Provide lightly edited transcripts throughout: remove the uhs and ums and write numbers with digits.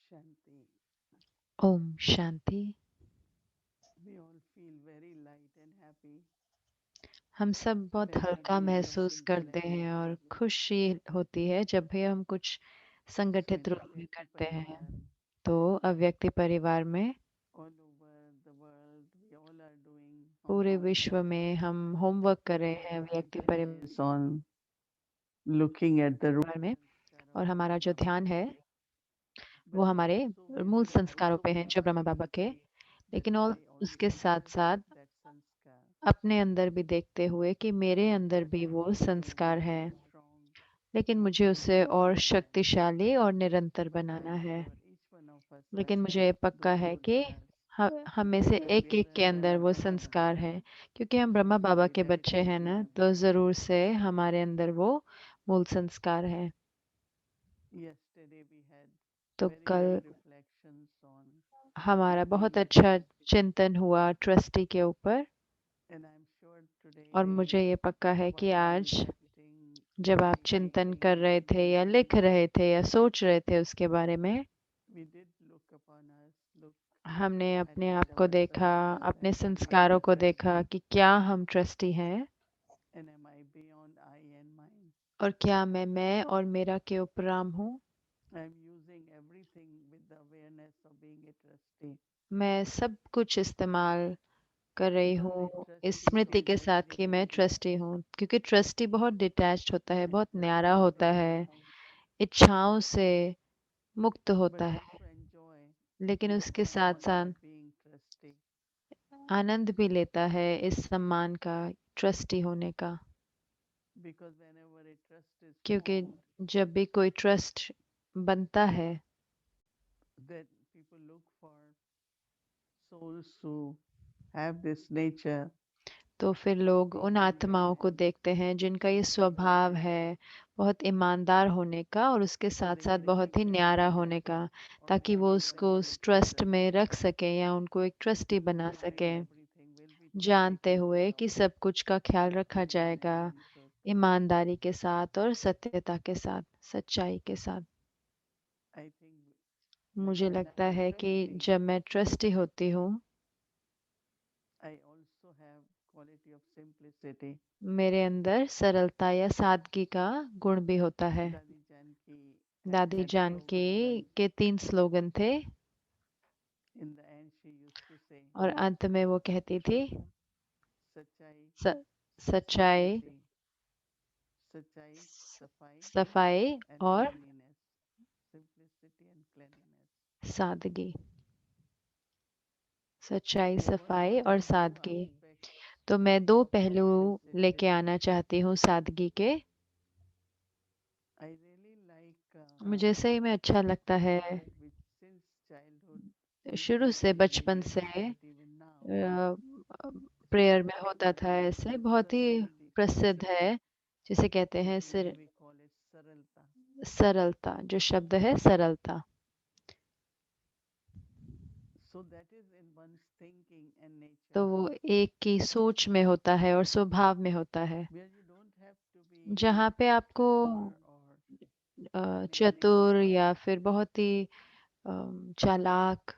Shanti. Om Shanti. We all feel very light and happy हम सब बहुत when we हल्का do some महसूस simple करते हैं और activities. खुशी होती है जब भी हम कुछ So संगठित in रूप में Avyakti करते हैं। Parivar, तो अव्यक्ति परिवार में all over the world, we all are doing पूरे homework विश्व में हम होमवर्क कर रहे हैं अव्यक्ति is on looking at the root परिवार में, sanskar और of हमारा Brahma जो ध्यान Baba. है वो But हमारे also we मूल realize संस्कारों पे हैं जो ब्रह्मा बाबा के, that लेकिन और I उसके also साथ have साथ that sanskar. अपने अंदर भी देखते हुए कि मेरे अंदर But भी I वो want to संस्कार make है, it strong, लेकिन more मुझे उसे और consistent. शक्तिशाली और निरंतर But बनाना I'm है। sure each one of us लेकिन has मुझे ये पक्का those है good कि skills हम में से because एक we are एक के a अंदर Brahma वो Baba संस्कार family. है। क्योंकि हम So ब्रह्मा बाबा surely के that बच्चे हैं will ना, be तो there. जरूर से हमारे अंदर वो मूल संस्कार है। Yesterday we had तो very कल good reflections on हमारा बहुत being अच्छा trusty. चिंतन हुआ ट्रस्टी के ऊपर, And I'm sure और today, मुझे ये पक्का है कि while आज reflecting, जब आप चिंतन meditating, कर रहे थे या thinking, लिख रहे थे या सोच रहे थे उसके बारे में, we did look upon us, look हमने at अपने आप each को देखा, ourselves अपने that am I संस्कारों को देखा trusty कि क्या हम ट्रस्टी हैं, and am I beyond I and mine? और क्या मैं और मेरा के उपराम हूँ। I'm using everything with the awareness of being a trustee मैं सब कुछ इस्तेमाल कर रही because a हूँ इस trustee is स्मृति के always साथ कि मैं giving. ट्रस्टी हूँ, क्योंकि ट्रस्टी बहुत डिटैच्ड होता है, I बहुत trust न्यारा होता है, everything, इच्छाओं से मुक्त but होता है, also enjoy लेकिन this उसके साथ honor साथ of being trustee आनंद भी लेता है इस सम्मान का, ट्रस्टी होने का। because whenever a trust is क्योंकि formed, जब भी कोई ट्रस्ट बनता है that people look for souls who have this nature तो फिर लोग being उन honest, आत्माओं को देखते हैं जिनका ये स्वभाव है बहुत ईमानदार होने का, और उसके so साथ they साथ can बहुत ही keep it न्यारा private होने का, or ताकि वो keep it उसको as a उस ट्रस्ट secret, में रख सके या उनको एक ट्रस्टी बना knowing सके, everything will be जानते taken हुए care कि of सब कुछ का ख्याल with रखा जाएगा honesty and truth. ईमानदारी के साथ और सत्यता के साथ, सच्चाई के साथ। I think मुझे when लगता I'm है कि trusting, जब मैं ट्रस्टी होती हूँ, I also have quality of simplicity. मेरे अंदर सरलता या सादगी का गुण भी होता है। Dadi Janki had दादी that slogan जानकी once. के 3 स्लोगन थे, In the end, she used to say, और अंत में वो कहती थी Sachai, स, सच्चाई, simplicity, Sachai, Safai, सफाई and और cleanliness. Simplicity and cleanliness. सादगी। सच्चाई, I want to सफाई और bring two सादगी। aspects तो मैं 2 of पहलू लेके simplicity. आना चाहती हूँ सादगी के। I really like मुझे सही में अच्छा लगता है, which since childhood used शुरू to से be in बचपन से English, but even now, prayer में होता Saralta, था, ऐसे बहुत ही Saralta, प्रसिद्ध है, जिसे कहते in हैं Hindi we call it Saralta. सरलता, जो शब्द है सरलता। So that is in one's thinking and nature, तो वो एक की सोच में होता है और स्वभाव में होता है, where you don't have to be जहाँ पे आपको clever or cunning, चतुर या फिर बहुत ही चालाक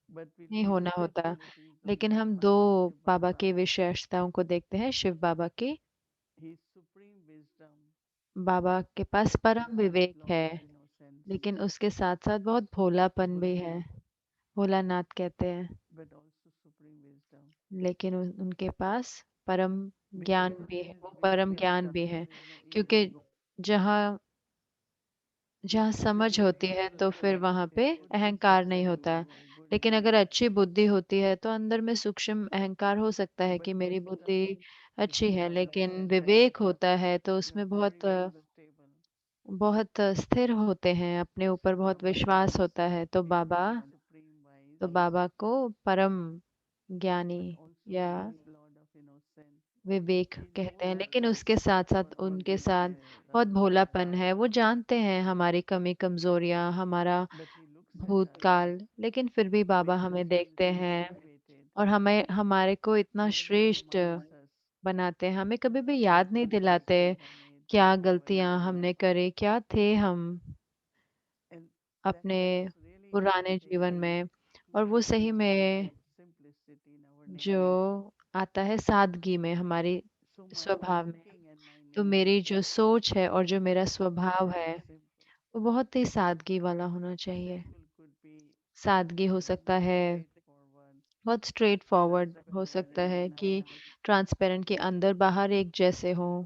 but we नहीं look होना at the होता। qualities of लेकिन that हम 2 Baba, Shiv बाबा Baba. की विशेषताओं को देखते हैं, शिव बाबा की। His supreme wisdom, बाबा के पास परम vast विवेक lot है, of innocence, लेकिन उसके साथ साथ बहुत भोलापन भी है, goodness, भोलानाथ कहते हैं। but also supreme wisdom. लेकिन उनके पास परम ज्ञान Because भी where है, is वो परम ज्ञान wisdom, भी है। there is no क्योंकि ego. जहाँ जहाँ There समझ is होती no है तो फिर supreme, वहाँ there is पे good अहंकार नहीं perception of होता। ego, good लेकिन अगर intention. अच्छी बुद्धि होती है तो अंदर में सूक्ष्म अहंकार हो सकता है But कि मेरी बुद्धि wisdom is अच्छी है, because of लेकिन strength, विवेक होता है तो is उसमें very, बहुत very stable. बहुत स्थिर होते हैं, अपने ऊपर So बहुत Baba विश्वास is होता है। indeed supreme wise, तो बाबा को परम ज्ञानी but also या vast Lord of innocence. Vivek He कहते knows हैं, us लेकिन उसके साथ for साथ all उनके we साथ बहुत भोलापन है। वो जानते हैं हमारी कमी कमजोरियां, हमारा but he looks at us भूतकाल, लेकिन फिर भी बाबा because हमें he is देखते very हैं elevated. और हमें हमारे को इतना He never श्रेष्ठ reminds us बनाते हैं। हमें कभी भी what याद नहीं mistakes दिलाते we have made क्या in our गलतियां life. हमने करी, क्या थे हम And that अपने helps really पुराने जीवन में, और वो सही में जो आता है सादगी में, हमारी स्वभाव में। तो मेरी जो सोच है और जो मेरा स्वभाव है, वो बहुत ही सादगी वाला होना चाहिए। सादगी हो सकता है, बहुत स्ट्रेट फॉरवर्ड हो सकता है कि ट्रांसपेरेंट के अंदर बाहर एक जैसे हों,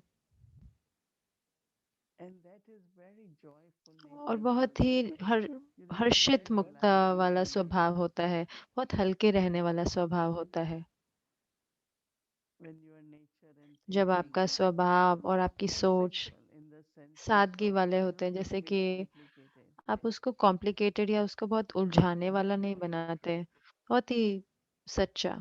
और बहुत ही हर्षित मुक्ता वाला स्वभाव होता है, बहुत हल्के रहने वाला स्वभाव होता है। जब आपका स्वभाव और आपकी सोच सादगी वाले होते हैं, जैसे कि आप उसको कॉम्प्लिकेटेड या उसको बहुत उलझाने वाला नहीं बनाते, बहुत ही सच्चा।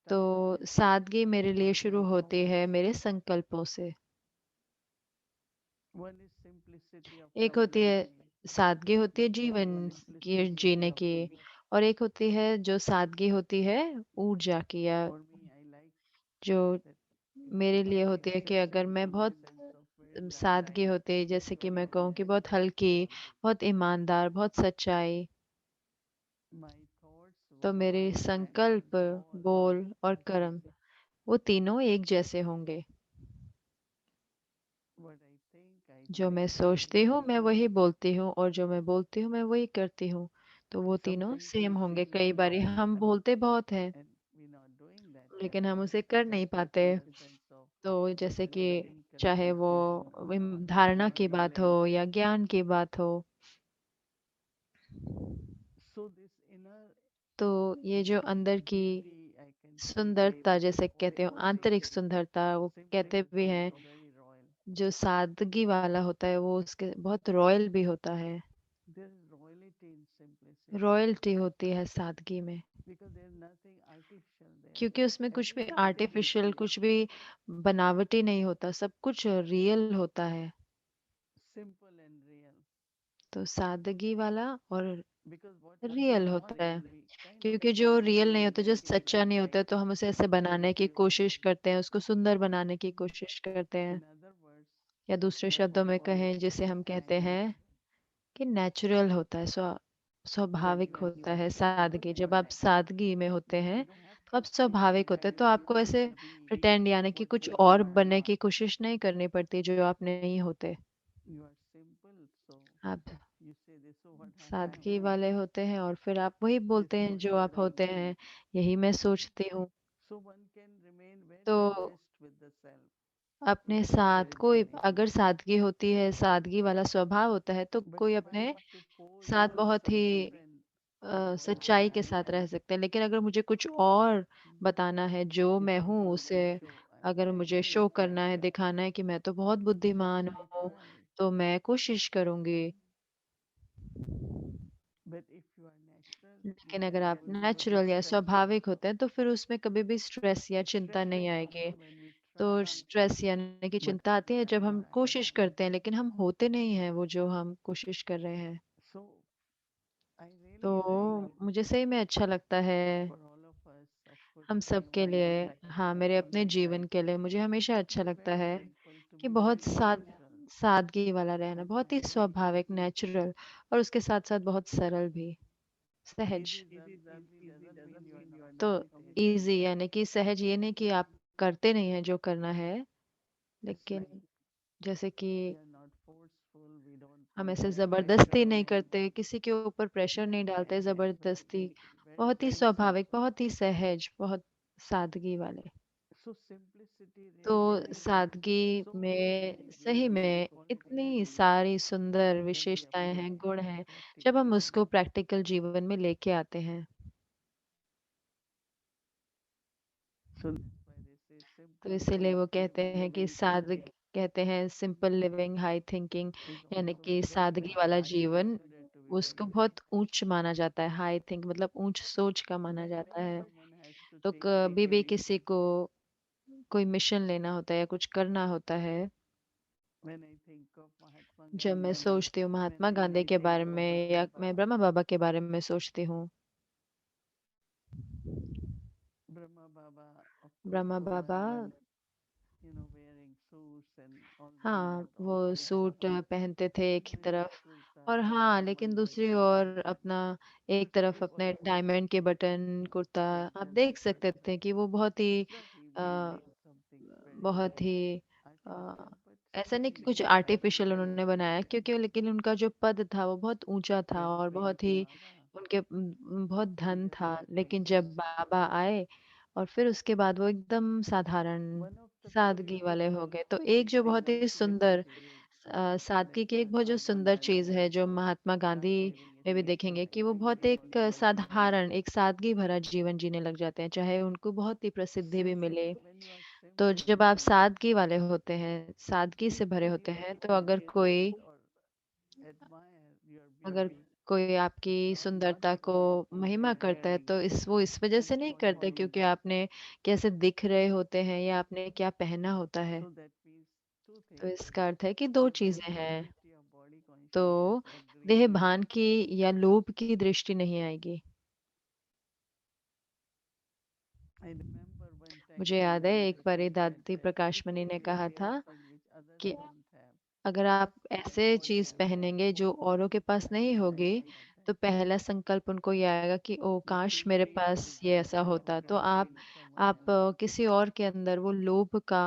तो सादगी मेरे लिए शुरू होती है मेरे संकल्पों से। एक होती है सादगी, होती है जीवन की जीने की, और एक होती है जो सादगी होती है ऊर्जा की, या जो मेरे लिए होती है कि अगर मैं बहुत सादगी होती है, जैसे कि मैं कहूँ कि बहुत हल्की, बहुत ईमानदार, बहुत सच्चाई, तो मेरे संकल्प, बोल और कर्म, वो तीनों एक जैसे होंगे। जो मैं सोचती हूँ मैं वही बोलती हूँ, और जो मैं बोलती हूँ मैं वही करती हूँ, तो वो तीनों सेम होंगे। कई बार हम बोलते बहुत हैं लेकिन हम उसे कर नहीं पाते। तो जैसे कि चाहे वो धारणा की बात हो या ज्ञान की बात हो, तो ये जो अंदर की सुंदरता, जैसे कहते हो आंतरिक सुंदरता, वो कहते भी हैं जो सादगी वाला होता है वो उसके बहुत रॉयल भी होता है। रॉयल्टी होती है सादगी में, क्योंकि उसमें कुछ भी आर्टिफिशियल, कुछ भी बनावटी नहीं होता, सब कुछ रियल होता है। तो सादगी वाला और रियल होता है, क्योंकि जो रियल नहीं होता, जो सच्चा नहीं होता, तो हम उसे ऐसे बनाने की कोशिश करते हैं, उसको सुंदर बनाने की कोशिश करते हैं। या दूसरे शब्दों में कहें, जिसे हम कहते हैं कि नेचुरल होता है, स्वाभाविक होता है सादगी। जब आप सादगी में होते हैं तो आप स्वाभाविक होते हैं, तो आपको ऐसे प्रिटेंड यानी कि कुछ और बनने की कोशिश नहीं करनी पड़ती जो आप नहीं होते। आप सादगी वाले होते हैं और फिर आप वही बोलते हैं जो आप होते हैं। यही मैं सोचती हूँ। तो अपने साथ कोई अगर सादगी होती है, सादगी वाला स्वभाव होता है, तो कोई अपने साथ बहुत ही सच्चाई के साथ रह सकते हैं। लेकिन अगर मुझे कुछ और बताना है जो मैं हूँ, उसे अगर मुझे शो करना है, दिखाना है कि मैं तो बहुत बुद्धिमान हूँ, तो मैं कोशिश करूंगी। लेकिन अगर आप नेचुरल या स्वाभाविक होते हैं, तो फिर उसमें कभी भी स्ट्रेस या चिंता नहीं आएगी। तो स्ट्रेस यानी कि चिंता आती है जब हम कोशिश करते हैं लेकिन हम होते नहीं हैं वो जो हम कोशिश कर रहे हैं। तो मुझे सही में अच्छा लगता है हम सब के लिए, हाँ, मेरे अपने जीवन के लिए मुझे हमेशा अच्छा लगता है कि बहुत सादगी वाला रहना, बहुत ही स्वाभाविक, नेचुरल, और उसके साथ साथ बहुत सरल भी, सहज। तो इजी यानी कि सहज, ये नहीं कि आप करते नहीं हैं जो करना है, लेकिन जैसे कि हम ऐसे जबरदस्ती नहीं करते, किसी के ऊपर प्रेशर नहीं डालते जबरदस्ती, बहुत ही स्वाभाविक, बहुत ही सहज, बहुत सादगी वाले। तो सादगी में सही में इतनी सारी सुंदर विशेषताएं हैं, गुण हैं, जब हम उसको प्रैक्टिकल जीवन में लेके आते हैं। तो इसीलिए वो कहते हैं कि कहते हैं सिंपल लिविंग हाई थिंकिंग, यानी कि सादगी वाला जीवन, उसको बहुत ऊंच माना जाता है। हाई थिंक मतलब ऊंच सोच का माना जाता है। तो कभी भी किसी को कोई मिशन लेना होता है या कुछ करना होता है, जब मैं सोचती हूँ महात्मा गांधी के बारे में या मैं ब्रह्मा बाबा के बारे में सोचती हूँ, ब्रह्मा बाबा wearing suits and all that हाँ, type of वो clothes. सूट पहनते थे एक Even तरफ, kurta, और हाँ, लेकिन one leg दूसरी ओर sari. अपना एक तरफ It was अपने डायमंड के बटन कुर्ता आप special देख सकते थे कि वो बहुत ही अ, something very बहुत ही अ, artificial, but ऐसा still नहीं कि it कुछ was आर्टिफिशियल उन्होंने बनाया, क्योंकि लेकिन उनका जो पद था वो बहुत ऊंचा था when और came बहुत ही Baba, उनके बहुत he धन था। definitely लेकिन जब changed. बाबा आए और फिर उसके बाद वो एकदम साधारण One of the सादगी वाले beautiful हो गए। तो एक जो thing बहुत I ही can सुंदर attribute सादगी like की एक बहुत जो Mahatma सुंदर चीज Gandhi है जो महात्मा गांधी living a में भी simple देखेंगे कि life. वो बहुत एक साधारण एक सादगी भरा जीवन जीने लग जाते हैं, चाहे उनको बहुत ही प्रसिद्धि भी So मिले। when you are तो simple, जब आप सादगी वाले होते हैं, सादगी से भरे होते people हैं, तो appreciate or admire your अगर beauty, कोई आपकी not सुंदरता को because of what you महिमा are करता है, wearing, तो वो इस वजह but से नहीं for करता you. क्योंकि आपने कैसे दिख रहे होते हैं या आपने क्या पहना होता है। So that means two तो things. इसका अर्थ है कि दो चीजें हैं। Simplicity of body consciousness तो or देह greed. भान की या लोभ की दृष्टि नहीं आएगी। I remember one time मुझे याद है Swami एक बारी Vivekananda had दादी said, Prakash if Mani you ने only कहा wear था things which others कि don't have, अगर आप then ऐसे what चीज will you have? पहनेंगे जो औरों के पास नहीं होगी, At that तो time, पहला संकल्प उनको ये आएगा कि ओ the काश मेरे thinking पास ये desire ऐसा of होता। तो grabbing someone आप else, किसी और के अंदर वो लोभ का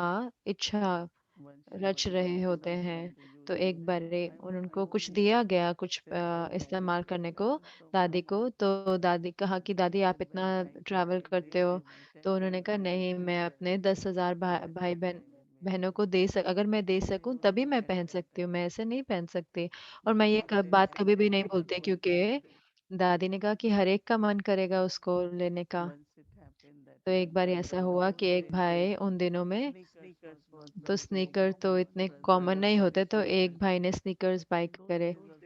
इच्छा once she was रच रहे given होते हैं। something to use तो it, एक बार I उनको कुछ only दिया गया, कुछ said, Mama, इस्तेमाल करने को thank you so दादी much. को। तो दादी कहा कि दादी And आप इतना when I gave ट्रैवल करते everything हो। to my तो उन्होंने कहा 10,000 नहीं, मैं sisters, अपने 10,000 that भाई much बहन I will wear. बहनों को दे सक अगर मैं दे So I सकूं don't तभी look मैं at पहन that सकती हूँ, as मैं ऐसे नहीं पहन सकती। और मैं ये because बात since कभी भी नहीं भूलती, everyone क्योंकि has it, दादी ने कहा कि हर एक का मन करेगा उसको लेने का। once it happened that तो one एक बार time ऐसा in हुआ those कि एक days, भाई उन दिनों में, sneakers was not तो very स्नीकर तो इतने कॉमन prevalent नहीं in होते, तो shoes. एक भाई ने स्नीकर्स बाय Those करे। days was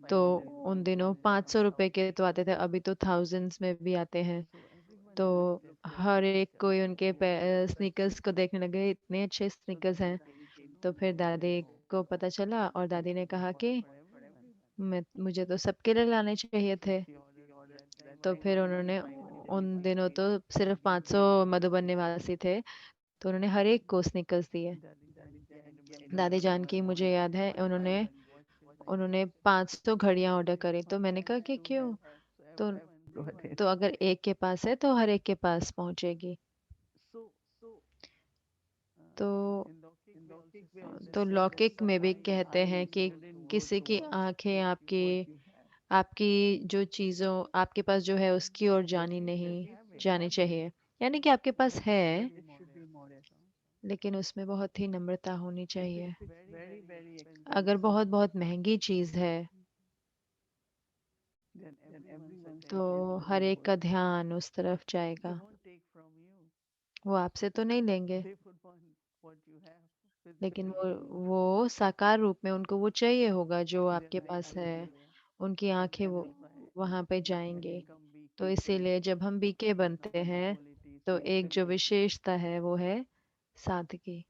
तो 500 उन rupees. दिनों 500 रुपए के तो आते थे, अभी तो थाउजेंड्स में भी आते हैं। So everyone तो looked at those हर एक sneakers कोई and उनके oh, स्नीकर्स को देखने लगे, इतने अच्छे so स्नीकर्स then हैं। came to तो know फिर that दादी oh, को पता चला और it दादी ने is कहा not कि for everyone. मुझे तो सबके लिए लाने चाहिए So थे। she ordered that time तो I फिर think उन्होंने 500 उन दिनों pieces तो सिर्फ 500 मधुबन निवासी थे, तो उन्होंने हर एक को स्नीकर्स दिए। Daddy Janki, I remember दादी she जानकी, मुझे ordered याद है, उन्होंने 500 watches, I उन्होंने think. 500 घड़ियां ऑर्डर करी। तो मैंने कहा कि To क्यों? have so तो everyone got it. तो अगर एक के पास है तो हर एक के पास पहुंचेगी। So तो in Lokik we also say that तो लौकिक में भी कहते हैं eyes कि shouldn't go किसी की towards आंखें आपकी what you have. आपकी जो चीजों आपके पास जो है उसकी ओर If you नहीं have it, जानी चाहिए। यानी कि आपके पास it है, should be modest. लेकिन उसमें बहुत ही नम्रता होनी If चाहिए। it's very expensive, अगर बहुत बहुत महंगी चीज है, then everyone's तो attention will हर go एक का towards that. ध्यान उस तरफ They जाएगा। won't take from you. वो आपसे तो नहीं लेंगे, They would want what you have लेकिन physically. वो साकार रूप में उनको वो चाहिए होगा जो Their आपके eyes पास will है। go there. उनकी So आंखें that वो is why वहां पे when we जाएंगी। become तो beekeepers, इसीलिए जब हम बीके बनते one हैं, quality is तो एक जो simplicity. विशेषता है वो है सादगी।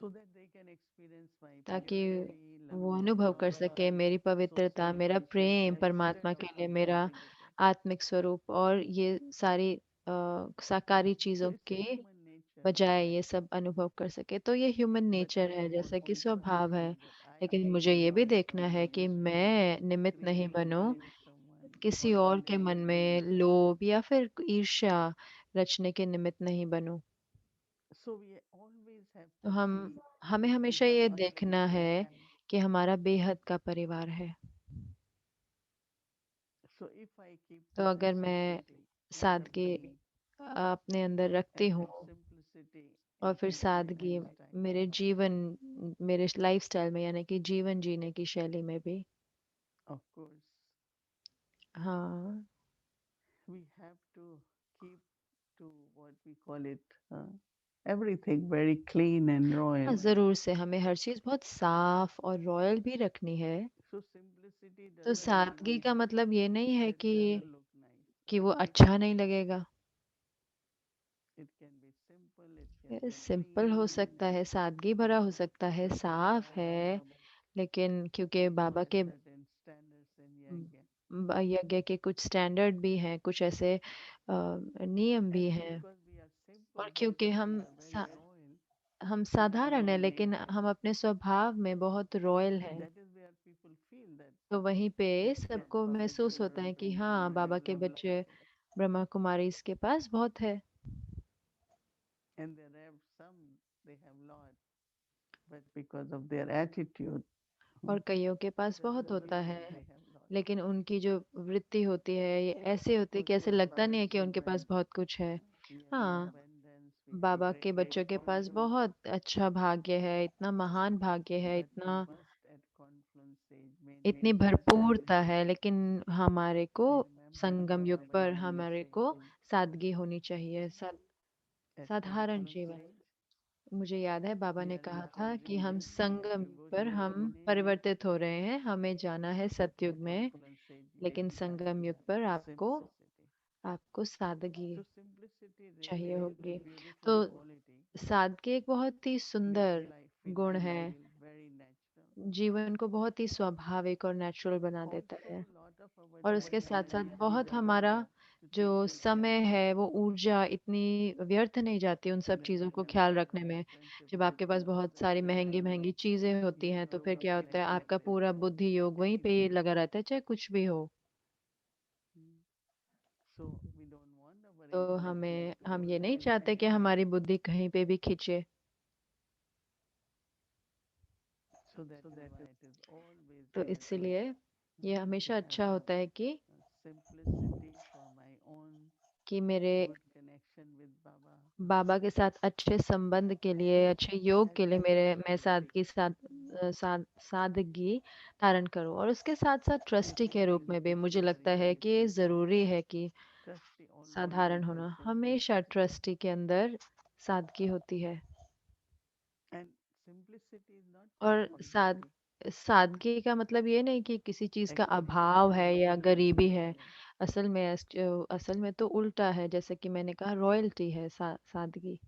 So that they can experience my ताकि purity, वो loving अनुभव कर सके nature, मेरी पवित्रता, social मेरा प्रेम consciousness परमात्मा के लिए, instead of मेरा materialistic. आत्मिक स्वरूप और ये सारी साकारी So चीजों it's a के human nature, बजाय ये सब अनुभव कर सके। तो ये ह्यूमन but नेचर I है, जैसे कि also have स्वभाव to है। see that I लेकिन should मुझे ये भी not देखना है कि मैं निमित्त नहीं create बनूं within someone किसी or और के मन jealousy. में लोभ या फिर ईर्ष्या रचने के निमित्त नहीं बनूं। So we always have तो to see हमें that we हमेशा have ये a देखना huge है family. कि हमारा बेहद का परिवार है। So if I keep तो that अगर मैं simplicity सादगी within me अपने अंदर रखती and हूँ that simplicity और फिर into my सादगी lifestyle, मेरे जीवन मेरे लाइफस्टाइल में यानी कि जीवन जीने की शैली में भी। of course, हाँ, we have to keep to what we call it everything very clean and हाँ, royal. जरूर से हमें हर चीज बहुत साफ और रॉयल भी रखनी है। So simplicity तो doesn't सादगी mean का मतलब ये नहीं है that it doesn't look nice. कि वो अच्छा नहीं लगेगा। It can be simple, it can be simple हो clean, सकता है, सादगी भरा हो सकता है, साफ है, लेकिन क्योंकि बाबा by के certain standards and yagya. यज्ञ के कुछ स्टैंडर्ड भी हैं, कुछ ऐसे नियम भी And हैं। because we are simple, और but क्योंकि we हम are very royal, हम साधारण है, लेकिन हम अपने स्वभाव में बहुत रॉयल हैं। that is where people feel that तो वहीं पे that सबको Baba महसूस होता है Kumaris कि and हाँ, Brahma बाबा has के a lot, बच्चे ब्रह्मा कुमारी इसके पास बहुत है। and they have some, they have lot, but because of their attitude, और कईयों के पास that's बहुत the होता reason है, they have lot. लेकिन उनकी जो वृत्ति होती है ये ऐसे होती है So कि ऐसे yes, लगता Baba नहीं है कि उनके children, पास बहुत कुछ है। we have हाँ, abundance, we have Baba great के great बच्चों के पास qualities, बहुत अच्छा भाग्य है, इतना महान भाग्य है, but we इतना must at confluence stage इतनी maintain भरपूरता simplicity. है, लेकिन हमारे को I remember संगम युग Baba पर normally हमारे say को to सादगी होनी चाहिए, at साधारण confluence जीवन। stage, मुझे याद है बाबा we ने are कहा in था कि हम Kaljug, we have Sangam to go पर to हम Kaliयुg, परिवर्तित हो रहे हैं, हमें जाना है but at सतयुग में, confluence stage लेकिन maintain संगम युग पर आपको simplicity. आपको सादगी So simplicity चाहिए really is a होगी। beautiful तो quality. सादगी एक बहुत ही Make सुंदर life in गुण life है, feel very natural. जीवन को बहुत ही स्वाभाविक और नेचुरल बना देता Also, है। lot of our और उसके divine साथ साथ energies we बहुत develop हमारा to जो take good care समय of है वो ourselves. ऊर्जा इतनी व्यर्थ नहीं जाती उन सब When चीज़ों we को have ख्याल lot रखने of में। expensive जब आपके पास resources बहुत सारी महंगी available, महंगी चीज़ें होती you हैं तो फिर develop क्या होता है, आपका neglected पूरा बुद्धि योग वहीं पे activities. लगा रहता है, चाहे कुछ भी हो। Mm. So we don't want our तो intellectual हम growth ये नहीं चाहते कि hampered. हमारी बुद्धि कहीं पे भी खिंचे। So that is why it is always तो better इसलिए ये to हमेशा have अच्छा होता है कि simplicity for my own मेरे good connection with Baba. बाबा के साथ अच्छे संबंध के लिए, Then अच्छे योग के लिए having मैं trusty, सादगी धारण करूं। और उसके साथ साथ ट्रस्टी के रूप में भी मुझे लगता basically है very कि ये simple. ज़रूरी है कि Trusty always साधारण equal होना, हमेशा simplicity. ट्रस्टी के अंदर सादगी होती है। And simplicity is not और simplicity. सादगी का मतलब ये नहीं कि किसी चीज़ का अभाव है Extravagance या is गरीबी not है। there. असल में तो उल्टा है, जैसे कि मैंने कहा रॉयल्टी है सादगी।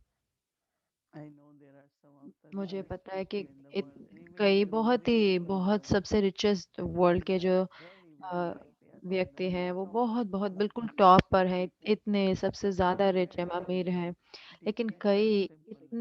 I know there are some of the मुझे richest पता है कि people in the इत, world, and even कई in the spiritual बहुत world, सबसे रिचेस्ट वर्ल्ड के they जो are very, very a, wealthy. Atal व्यक्ति Ambani हैं is वो one of बहुत them. बहुत बिल्कुल टॉप पर हैं, इतने सबसे ज़्यादा रिच हैं, But अमीर हैं, they लेकिन keep कई very simple life.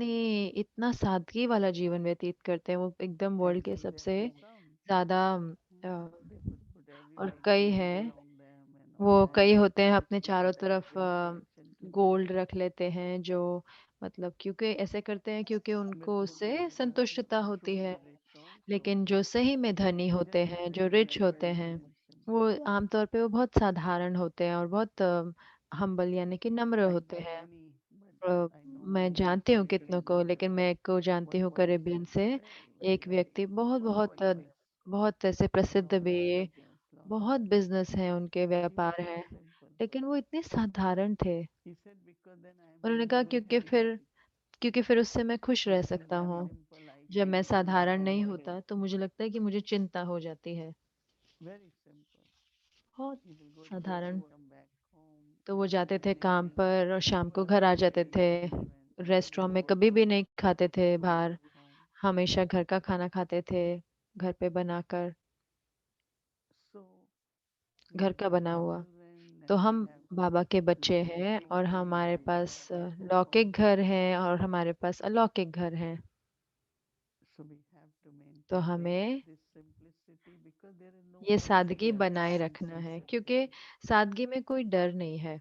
इतना सादगी वाला जीवन व्यतीत करते हैं, वो एकदम वर्ल्ड के Actually, there सबसे are some. ज़्यादा They could put और everything gold हैं around them and वो all that, कई होते हैं अपने which चारों is तरफ adding connection to them. Gold रख लेते हैं, जो मतलब क्योंकि ऐसे करते हैं क्योंकि But उनको those उससे people who संतुष्टता are होती है। truly rich also, लेकिन जो सही में धनी होते just हैं, जो very, रिच very होते हैं, humble and वो simple. आमतौर पे वो बहुत साधारण होते हैं और बहुत हम्बल यानी कि नम्र I होते know हैं। many, but a, I know मैं many जानती हूँ कितनों Caribbean को, लेकिन मैं एक को जानती one हूँ कैरेबियन politician, से। very, very, एक very व्यक्ति बहुत for बहुत politics, बहुत ऐसे प्रसिद्ध lost भी, everything, lost. बहुत बिजनेस हैं उनके, He was व्यापार so हैं, simple. लेकिन वो इतने साधारण थे। He said, because then I am उन्होंने कहा able to help. क्योंकि फिर उससे मैं खुश रह When I सकता am हूँ। simple, I जब feel मैं worried साधारण नहीं about him. होता तो मुझे लगता है कि मुझे चिंता हो जाती है। Very simple. बहुत He will go to साधारण। work, come back home तो in वो the जाते थे evening, काम and पर और शाम को never घर आ eat जाते in थे। restaurant, always रेस्टोरेंट में go कभी to भी नहीं खाते थे cook बाहर, at home. हमेशा घर का खाना खाते थे, घर पे बनाकर, So we घर are का बना Baba हुआ। children, तो and we हम have बाबा के बच्चे हैं limited और home हमारे like पास Baba home. लौकिक घर हैं और हमारे पास अलौकिक घर हैं। So we have to तो maintain हमें this simplicity because there is no ये more सादगी fear बनाए in रखना है, क्योंकि simplicity. सादगी में कोई डर नहीं है।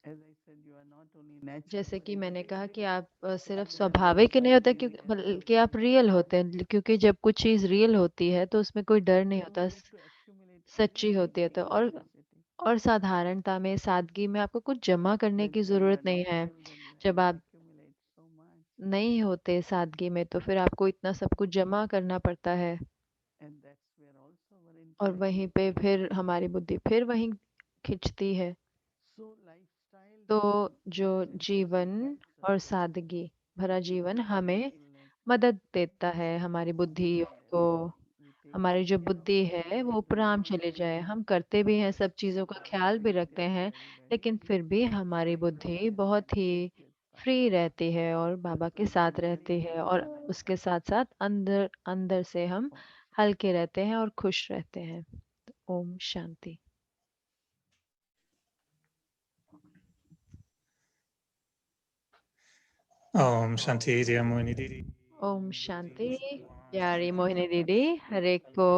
As I said, you are not only natural जैसे कि मैंने कहा कि simplicity, आप सिर्फ you have स्वाभाविक ही नहीं होता, trusty क्योंकि as कि well. आप रियल होते हैं, क्योंकि जब कुछ चीज़ रियल होती है तो उसमें कोई डर नहीं So होता, need to accumulate सच्ची होती है। anything, तो simplicity. और साधारणता में, सादगी में आपको कुछ जमा करने But की when you ज़रूरत are नहीं not है। children, you have जब to आप accumulate so much, नहीं होते सादगी में तो फिर आपको इतना सब कुछ जमा करना पड़ता है, and that's where also our और वहीं intellectual पे growth फिर comes. हमारी बुद्धि फिर वहीं खिंचती है। So lifestyle तो जो and जीवन simplicity helps us और सादगी भरा जीवन with our हमें intellect, मदद देता है, हमारी so बुद्धि that को, we take हमारी good जो care of बुद्धि है ourselves वो and उपराम not चले जाए। only हम करते भी हैं, सब चीज़ों का our ख्याल भी spirit रखते is हैं, very, very लेकिन free, फिर भी हमारी बुद्धि बहुत ही is with फ्री Baba. रहती है और बाबा के साथ रहती है, और उसके साथ साथ अंदर अंदर से हम Om हल्के रहते हैं और खुश रहते हैं। Om Shanti. Om Shanti, dear Moini Didi. Om Shanti, Greetings, everyone. प्यारी मोहिनी दीदी, हर एक को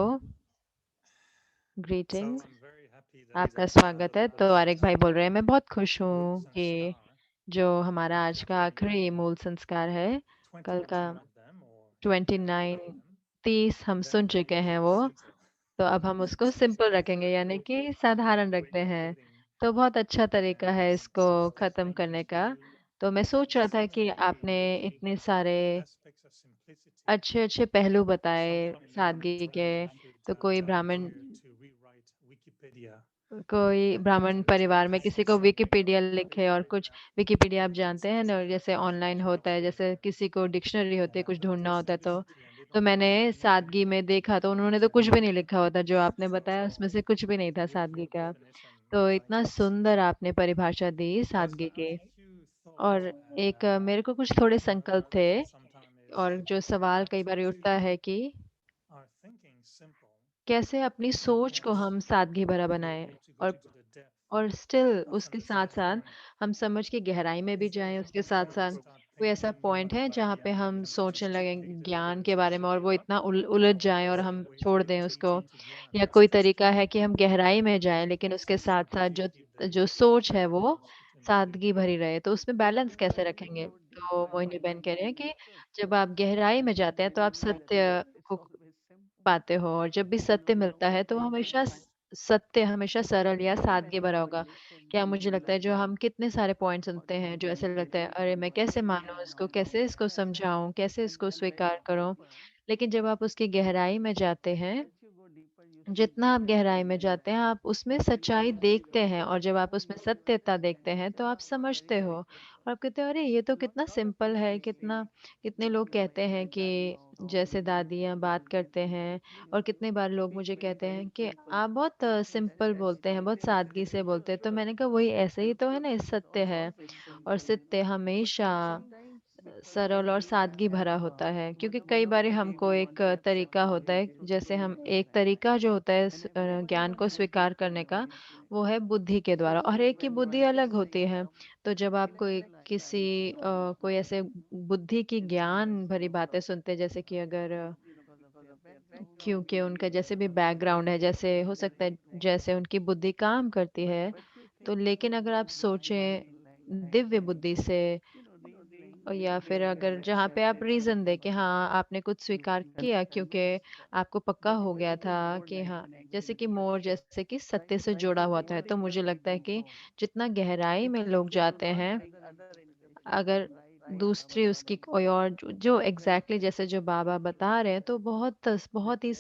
So greetings, I'm very happy that आपका स्वागत है। तो आरिक भाई बोल रहे हैं, मैं बहुत खुश Mool हूँ कि Sanskar, जो हमारा आज का covering आखिरी मूल संस्कार है, कल का 29 of them or 29 of them, 30 हम then सुन we चुके keep हैं it वो, simple. तो अब हम उसको सिंपल So it's रखेंगे, very यानी good कि साधारण to रखते हैं। including तो बहुत अच्छा तरीका है this इसको खत्म sustained करने का। view तो मैं सोच रहा that था कि samadhi आपने really इतने सारे aspects of simplicity अच्छे-अच्छे पहलू is बताए something सादगी that के, we should तो कोई dive ब्राह्मण here to rewrite Wikipedia कोई ब्राह्मण to परिवार make में it किसी so को simple. विकिपीडिया लिखे और कुछ विकिपीडिया आप जानते हैं ना, जैसे ऑनलाइन होता है, जैसे किसी को डिक्शनरी होती है, कुछ For ढूँढना होता है simplicity and they तो don't मैंने want any सादगी में देखा तो उन्होंने तो कुछ भी नहीं लिखा होता, जो आपने बताया उसमें से कुछ भी नहीं था with सादगी your का। definition तो like इतना this. सुंदर आपने परिभाषा दी But सादगी a की। few thoughts और एक मेरे को कुछ थोड़े संकल्प थे, that sometimes is और जो सवाल कई to बार keep उठता है कि our thinking simple कैसे अपनी and सोच को yet हम सादगी भरा be बनाएँ, able to go और into the depth still of उसके साथ-साथ understanding. हम समझ की गहराई में भी जाएँ, उसके When we साथ-साथ start कोई ऐसा thinking पॉइंट है जहाँ by पे the end, हम even if सोचने just लगें completed ज्ञान के बारे में और वो Shastra, इतना उलझ जाएँ और is हम there a way छोड़ to दें उसको, into Gyan? या कोई तरीका है कि हम गहराई में जाएँ लेकिन उसके So that साथ-साथ we जो keep the जो सोच है वो balance between the two. सादगी भरी रहे, तो उसमें बैलेंस कैसे When we रखेंगे? go तो deeper मोहिनी बहन in कह रहे हैं the कि truth, जब आप गहराई में जाते हैं तो then आप we realize सत्य it's को always simple. पाते हो, और जब भी सत्य मिलता है तो वो हमेशा सत्य हमेशा सरल या Many, सादगी many भरा होगा। people listen क्या to मुझे you लगता है like जो हम कितने सारे पॉइंट सुनते हैं जो ऐसे लगता है अरे मैं कैसे मानूँ इसको, कैसे इसको समझाऊँ, कैसे इसको स्वीकार करूँ? लेकिन जब आप उसकी गहराई में जाते हैं, as you go deeper, you see जितना आप गहराई में जाते हैं, आप उसमें सच्चाई देखते हैं, और जब आप उसमें सत्यता देखते हैं, तो आप समझते हो और आप कहते हो, "अरे! ये तो कितना सिंपल है, कितना।" कितने लोग कहते हैं कि जैसे दादियाँ बात करते हैं, और कितनी बार लोग मुझे कहते हैं कि आप बहुत सिंपल बोलते हैं, बहुत सादगी से बोलते हैं। तो मैंने कहा, "वही ऐसे ही तो है ना, ये सत्य है।" और सत्य हमेशा सरल और सादगी भरा होता है, क्योंकि कई बारी हमको एक तरीका होता है, जैसे हम एक तरीका जो होता है ज्ञान को स्वीकार करने का, वो है बुद्धि के द्वारा, और एक की बुद्धि अलग होती है। तो जब आप कोई किसी कोई ऐसे बुद्धि की ज्ञान भरी बातें सुनते हैं, जैसे कि अगर क्योंकि उनका जैसे भी बैकग्राउंड है, जैसे हो सकता है जैसे उनकी बुद्धि काम करती है, तो लेकिन अगर आप सोचें दिव्य बुद्धि से, और या फिर अगर जहाँ पे आप रीज़न दें कि हाँ, आपने कुछ स्वीकार किया क्योंकि आपको पक्का हो गया था कि हाँ, जैसे कि मोर जैसे कि सत्य से जुड़ा हुआ था। तो मुझे लगता है कि जितना गहराई में लोग जाते हैं, अगर दूसरी उसकी कोई और जो एग्ज़ैक्टली जैसे जो बाबा बता रहे हैं, तो बहुत ही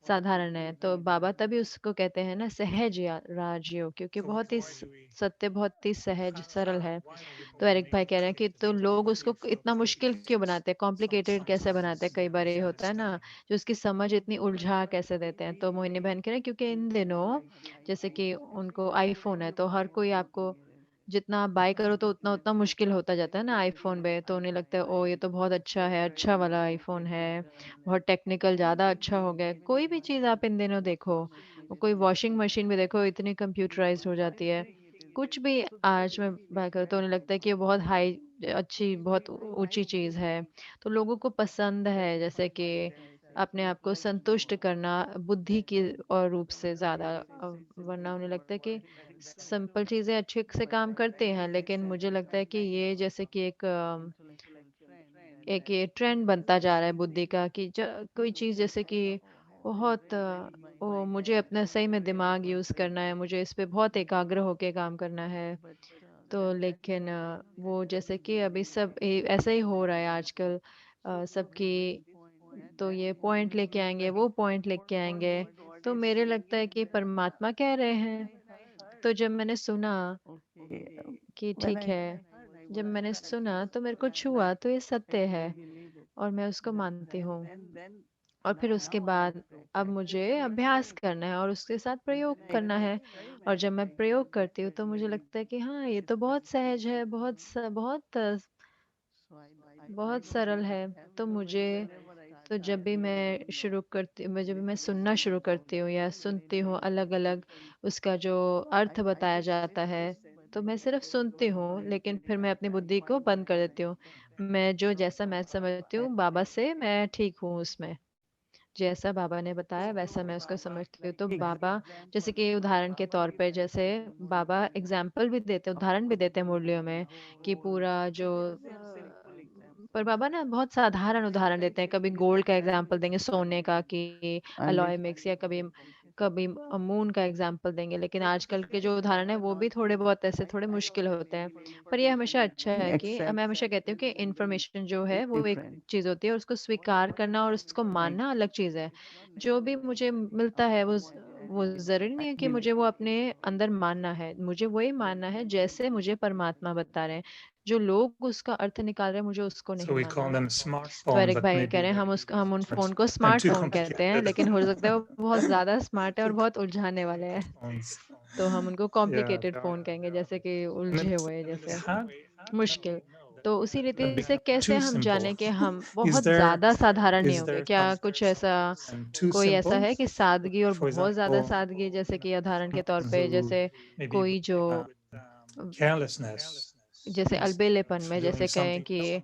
साधारण है। तो बाबा तभी उसको कहते हैं ना सहज या राजयोग, क्योंकि So बहुत ही why do we सत्य बहुत ही सहज have सरल है। why are we तो एरिक भाई need कह to रहे हैं कि make तो it लोग उसको difficult इतना to मुश्किल क्यों बनाते हैं, some कॉम्प्लिकेटेड कैसे बनाते हैं, substance कई बार ये होता है ना, understand? जो उसकी समझ इतनी उलझा कैसे देते हैं। तो मोहिनी बहन कह रहे हैं क्योंकि इन दिनों जैसे कि उनको आईफ़ोन है, तो हर कोई आपको जितना आप बाय करो तो उतना-उतना मुश्किल होता जाता है ना आईफ़ोन पे, तो उन्हें लगता है ओह! ये तो बहुत अच्छा है, अच्छा वाला आईफ़ोन है, बहुत टेक्निकल ज़्यादा अच्छा हो गया है। कोई भी चीज़ आप इन दिनों देखो, कोई वॉशिंग मशीन भी देखो इतनी कंप्यूटराइज़्ड हो जाती है। कुछ भी आज मैं बाय करूँ तो उन्हें लगता है कि ये बहुत हाई अच्छी बहुत ऊँची चीज़ है। तो लोगों को पसंद है जैसे कि अपने आप को संतुष्ट करना बुद्धि की और रूप से ज़्यादा, वरना उन्हें लगता है कि सिंपल चीज़ें अच्छे से काम करते हैं, लेकिन मुझे लगता है कि ये जैसे कि एक ये ट्रेंड बनता जा रहा है बुद्धि का कि कोई चीज़ जैसे कि बहुत ओ मुझे अपना सही में दिमाग यूज़ करना है, मुझे इस पे बहुत एकाग्र होके काम करना है। तो लेकिन वो जैसे कि अभी सब ऐसा ही हो रहा है आजकल, सबकी तो ये पॉइंट लेके आएंगे, वो पॉइंट लेके आएंगे। तो मेरे लगता है कि परमात्मा कह रहे हैं। तो जब मैंने सुना कि ठीक है, जब मैंने सुना तो मेरे को छुआ, तो ये सत्य है और मैं उसको मानती हूँ। और फिर उसके बाद अब मुझे अभ्यास करना है और उसके साथ प्रयोग करना है, और जब मैं प्रयोग करती हूँ तो मुझे लगता है कि हाँ, ये तो बहुत सहज है, बहुत सरल है। तो मुझे तो जब भी मैं जब भी मैं सुनना शुरू करती हूँ या सुनती हूँ अलग-अलग उसका जो अर्थ बताया जाता है, तो मैं सिर्फ सुनती हूँ, लेकिन फिर मैं अपनी बुद्धि को बंद कर देती हूँ। मैं जो जैसा मैं समझती हूँ बाबा से, मैं ठीक हूँ उसमें। जैसा बाबा ने बताया वैसा मैं उसको समझती हूँ। तो बाबा, जैसे कि उदाहरण के तौर पे, जैसे बाबा एग्जाम्पल भी देते, उदाहरण भी देते हैं मुरलियों में कि पूरा जो पर बाबा ना बहुत साधारण उदाहरण देते हैं। कभी गोल्ड का एग्जाम्पल देंगे, सोने का, कि अलॉय मिक्स, या कभी कभी मून का एग्जाम्पल देंगे। लेकिन आजकल के जो उदाहरण है वो भी थोड़े बहुत ऐसे थोड़े मुश्किल होते हैं। पर ये हमेशा अच्छा है कि मैं हमेशा कहती हूँ कि इन्फॉर्मेशन जो है वो एक चीज होती है, और उसको स्वीकार करना और उसको मानना अलग चीज है। जो भी मुझे मिलता है वो जरूरी नहीं है कि मुझे वो अपने अंदर मानना है। मुझे वही मानना है जैसे मुझे परमात्मा बता रहे हैं। जो लोग उसका अर्थ निकाल रहे हैं, मुझे उसको So नहीं we call मानना। them तो smartphone, एरिक but भाई कह maybe रहे हैं they're हम उन फोन को and too स्मार्टफोन कहते हैं, complicated. लेकिन हो सकता है वो बहुत ज्यादा स्मार्ट है और बहुत उलझाने वाले हैं। Phones. तो हम उनको Yeah. कॉम्प्लिकेटेड फोन कहेंगे, जैसे कि And उलझे हुए, जैसे how मुश्किल। तो उसी रीति become से कैसे too हम simple? जाने कि हम Is बहुत there ज्यादा साधारण नहीं is होंगे? there क्या some कुछ ऐसा and too कोई ऐसा simple? है कि सादगी और For बहुत ज्यादा example, सादगी, जैसे कि उदाहरण के तौर someone पे, who जैसे maybe कोई जो carelessness जैसे is अलबेलेपन में, doing जैसे कहें something कि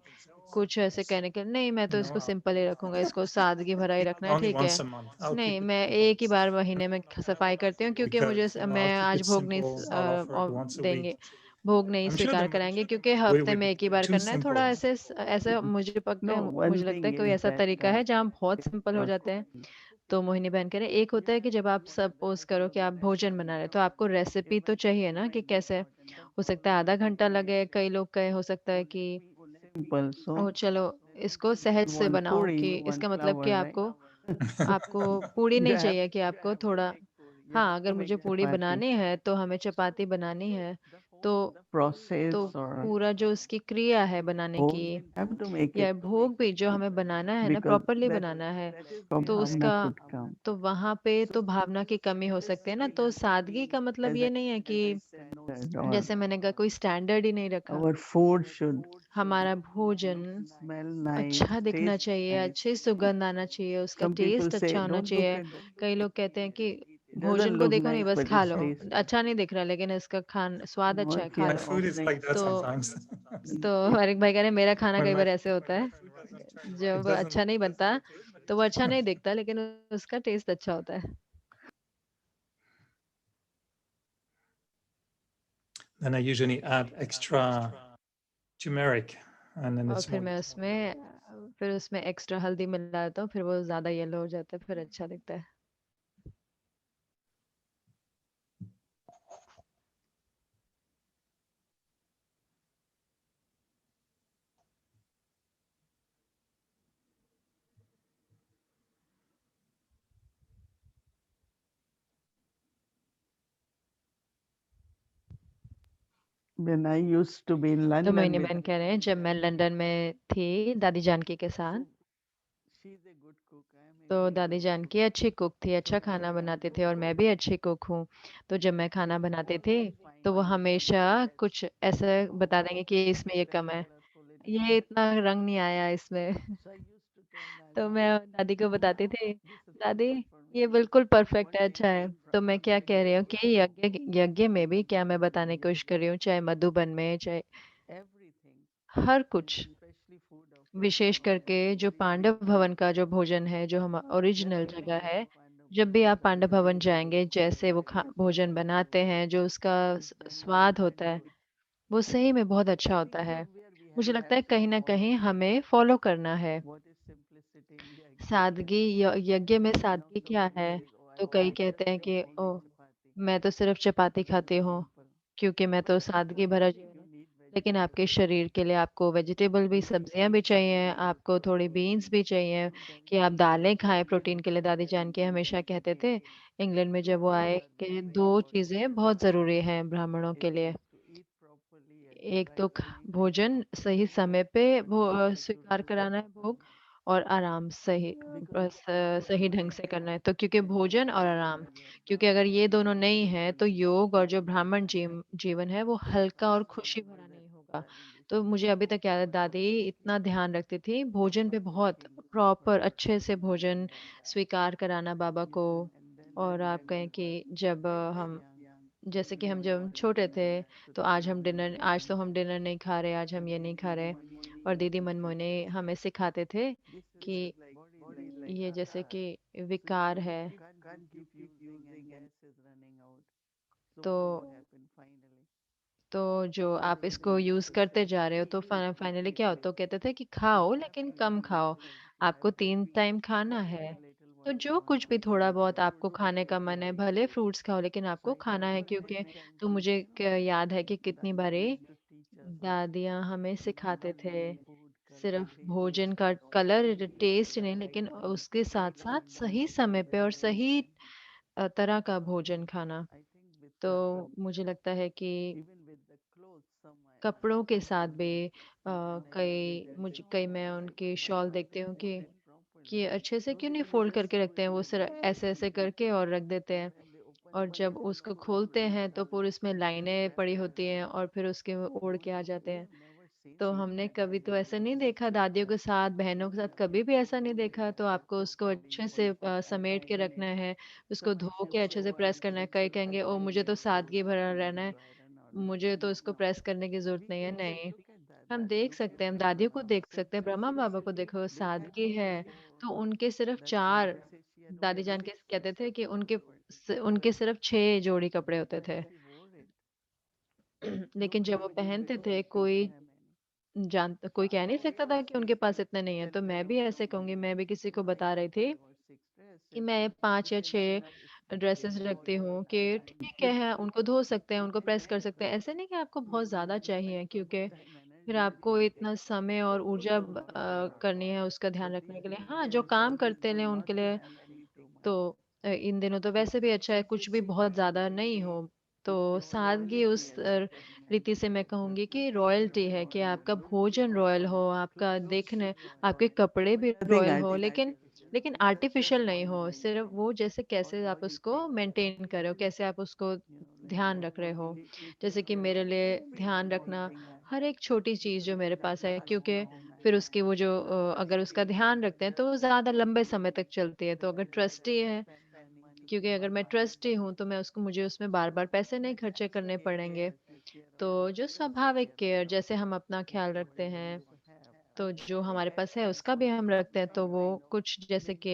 कुछ ऐसे कहने के नहीं, मैं तो इसको no, सिंपल ही रखूंगा, इसको सादगी भरा ही रखना है, only ठीक once है। a month. I'll नहीं, keep it मैं simple एक ही बार महीने में सफाई करती हूँ, क्योंकि मुझे because I'll मैं keep आज it भोग नहीं simple. I'll offer it once a week. देंगे, भोग नहीं I'm sure स्वीकार that कराएंगे, क्योंकि we हफ्ते में would एक ही बार too करना है। simple. थोड़ा ऐसे ऐसा मुझे पकता है, No, one मुझे लगता है thing कोई is ऐसा that तरीका है जहाँ बहुत सिंपल हो जाते हैं। तो मोहिनी बहन कह रहे एक होता है कि जब आप सपोज करो कि आप भोजन बना रहे हो, तो आपको रेसिपी तो चाहिए ना, कि कैसे हो सकता है आधा घंटा लगे, कई लोग कहे हो सकता है कि simple. ओ So चलो इसको सहज you से want बनाओ, puri, कि you want इसका मतलब कि flour, right? आपको आपको पूड़ी You नहीं have चाहिए, कि आपको थोड़ा, you हाँ, have अगर to make मुझे पूड़ी chapati. बनानी है तो हमें चपाती बनानी है। तो Process तो or पूरा जो उसकी क्रिया है बनाने whole, की, you have to make या it भोग भी जो हमें बनाना है ना, because प्रॉपरली that बनाना है, from तो bhavna उसका could come. तो वहां पे तो भावना की कमी हो सकती है ना। तो सादगी का मतलब As ये I नहीं है कि said, or जैसे मैंने कहा कोई स्टैंडर्ड ही नहीं रखा। our food should हमारा भोजन smell nice, अच्छा दिखना taste चाहिए, nice. अच्छी सुगंध आना चाहिए, उसका Some people टेस्ट say, अच्छा होना don't look चाहिए। at the कई लोग कहते हैं कि it doesn't भोजन को look देखो नहीं, nice, बस but खा it's लो, tasty. अच्छा नहीं दिख रहा, लेकिन इसका खान स्वाद You know, अच्छा है, if you खा My are low. food is offering like that तो sometimes. तो अरिक भाई कह रहे हैं, मेरा खाना When कई my बार ऐसे होता है, it जब doesn't अच्छा नहीं बनता तो वो अच्छा नहीं दिखता, लेकिन उसका टेस्ट अच्छा होता है। then I usually add extra turmeric and then और it's more फिर उसमें एक्स्ट्रा हल्दी मिला देता हूँ, फिर वो ज्यादा येलो हो जाता है, फिर अच्छा दिखता है। when I used to be in तो London मोहिनी with बहन कह रहे हैं, जब मैं लंदन में थी दादी जानकी के साथ, she's a good cook. I am a तो very दादी good cook. जानकी अच्छी कुक थी, अच्छा खाना बनाते थे, और मैं भी अच्छी कुक हूँ। तो जब मैं खाना बनाती थी तो वो हमेशा कुछ ऐसा बता देंगे कि इसमें ये कम है, ये इतना रंग नहीं आया इसमें। So I used to tell तो Daddy, मैं दादी को बताती थी, this is दादी perfect for ये me. बिल्कुल परफेक्ट One है, day अच्छा है। तो मैं क्या कह रही हूँ कि यज्ञ यज्ञ में भी क्या मैं बताने की कोशिश कर रही हूँ, चाहे मधुबन में, चाहे everything, हर and कुछ, especially food of विशेष करके जो पांडव भवन का जो भोजन है, जो हम ओरिजिनल जगह है, जब भी आप पांडव भवन जाएंगे, जैसे वो भोजन बनाते हैं, जो उसका स्वाद होता है, वो सही में बहुत अच्छा होता है। मुझे लगता है कहीं ना कहीं हमें फॉलो करना है what is simplicity in yajna. सादगी। यज्ञ में सादगी क्या है? तो कई कहते हैं कि ओ, मैं तो सिर्फ चपाती खाती हूँ क्योंकि मैं तो सादगी भरा जीवन है। लेकिन आपके शरीर के लिए आपको वेजिटेबल भी, सब्जियां भी चाहिए, आपको थोड़ी बीन्स भी चाहिए, कि आप दालें खाएं प्रोटीन के लिए। दादी जान के हमेशा कहते थे इंग्लैंड में जब वो आए, कि दो चीजें बहुत जरूरी हैं ब्राह्मणों के लिए। एक तो भोजन सही समय पे स्वीकार कराना है भोग, और आराम सही ढंग से करना है। तो क्योंकि भोजन और आराम, क्योंकि अगर ये दोनों नहीं है तो योग और जो ब्राह्मण जीवन है वो हल्का और खुशी भरा नहीं होगा। तो मुझे अभी तक याद है, दादी इतना ध्यान रखती थी भोजन पे, बहुत प्रॉपर अच्छे से भोजन स्वीकार कराना बाबा को। और आप कहें कि जैसे कि हम जब छोटे थे तो आज तो हम डिनर नहीं खा रहे, आज हम ये नहीं खा रहे। और दीदी मनमोहनी हमें सिखाते थे कि ये जैसे कि विकार है। तो तो जो आप इसको यूज करते जा रहे हो तो फाइनली क्या होता, तो कहते थे कि खाओ लेकिन कम खाओ, आपको 3 टाइम खाना है। तो जो कुछ भी थोड़ा बहुत आपको खाने का मन है, भले फ्रूट्स खाओ लेकिन आपको खाना है, क्योंकि तो मुझे याद है कि कितनी बारी दादियाँ हमें सिखाते थे सिर्फ भोजन का कलर टेस्ट नहीं, लेकिन उसके साथ साथ सही समय पे और सही तरह का भोजन खाना। तो मुझे लगता है कि कपड़ों के साथ भी कई मैं उनके शॉल देखती हूँ कि अच्छे से क्यों नहीं फोल्ड करके रखते हैं, वो सिर्फ ऐसे ऐसे करके और रख देते हैं। और जब उसको खोलते हैं तो पूरी उसमें लाइनें पड़ी होती हैं और फिर उसके वो उड़ के आ जाते हैं। तो हमने कभी तो ऐसा नहीं देखा, दादियों के साथ बहनों के साथ कभी भी ऐसा नहीं देखा। तो आपको उसको अच्छे से समेट के रखना है, उसको धो के अच्छे से प्रेस करना है। कई कहेंगे ओ मुझे तो सादगी भरा रहना है, मुझे तो इसको प्रेस करने की जरूरत नहीं है। नहीं, हम देख सकते हैं, हम दादियों को देख सकते हैं, ब्रह्मा बाबा को देखो, सादगी है। तो उनके सिर्फ 4, दादी जान के कहते थे कि उनके सिर्फ 6 जोड़ी कपड़े होते थे। लेकिन जब वो पहनते थे, कोई कह नहीं सकता था कि उनके पास इतने नहीं है। तो मैं भी ऐसे कहूंगी, मैं भी किसी को बता रही थी कि मैं 5 या 6 ड्रेसेस रखती हूँ, कि ठीक है उनको धो सकते हैं, उनको प्रेस कर सकते हैं। ऐसे नहीं कि आपको बहुत ज्यादा चाहिए, क्योंकि फिर आपको इतना समय और ऊर्जा करनी है उसका ध्यान रखने के लिए। हाँ, जो काम करते हैं उनके लिए तो इन दिनों तो वैसे भी अच्छा है, कुछ भी बहुत ज्यादा नहीं हो। तो सादगी उस रीति से मैं कहूंगी कि रॉयल्टी है, कि आपका भोजन रॉयल हो, आपका देखने, आपके कपड़े भी रॉयल हो, लेकिन आर्टिफिशियल नहीं हो। सिर्फ वो जैसे कैसे आप उसको मेंटेन कर रहे हो, कैसे आप उसको ध्यान रख रहे हो। जैसे कि मेरे लिए ध्यान रखना हर एक छोटी चीज जो मेरे पास है, क्योंकि फिर उसकी वो जो अगर उसका ध्यान रखते हैं तो वो ज्यादा लंबे समय तक चलती है। तो अगर ट्रस्टी है, क्योंकि अगर मैं ट्रस्टी हूँ तो मुझे उसमें बार बार पैसे नहीं खर्चे करने पड़ेंगे। तो जो स्वाभाविक केयर, जैसे हम अपना ख्याल रखते हैं, तो जो हमारे पास है उसका भी हम रखते हैं। तो वो कुछ जैसे कि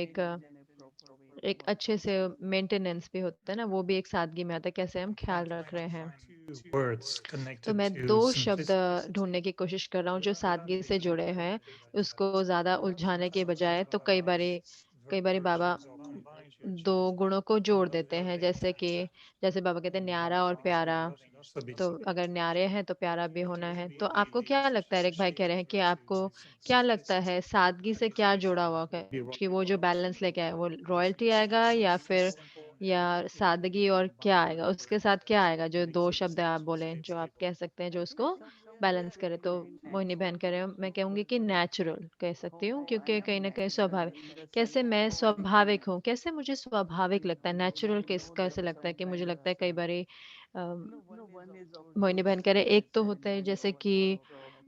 एक अच्छे से मेंटेनेंस भी होता है ना, वो भी एक सादगी में आता है, कैसे हम ख्याल रख रहे हैं। Two words तो connected मैं to 2 शब्द simplicity. ढूंढने की कोशिश कर रहा हूँ जो सादगी से जुड़े हैं, उसको ज्यादा उलझाने के बजाय। तो कई बारी बाबा दो गुणों को जोड़ देते हैं, जैसे बाबा कहते हैं न्यारा और प्यारा। तो अगर न्यारे हैं तो प्यारा भी होना है। तो आपको क्या लगता है, एक भाई कह रहे हैं कि आपको क्या लगता है सादगी से क्या जुड़ा हुआ है, कि वो जो बैलेंस लेके आए वो रॉयल्टी आएगा, या सादगी, और क्या आएगा उसके साथ, क्या आएगा जो 2 शब्द आप बोले जो आप कह सकते हैं जो उसको बैलेंस करे। तो मोहिनी बहन कह रहे हो, मैं कहूंगी कि नेचुरल कह सकती हूँ, क्योंकि कहीं ना कहीं स्वाभाविक। कैसे मैं स्वाभाविक हूँ, कैसे मुझे स्वाभाविक लगता है, नेचुरल कैसे लगता है, कि मुझे लगता है कई बारी मोहिनी बहन कह रहे एक तो होता है जैसे कि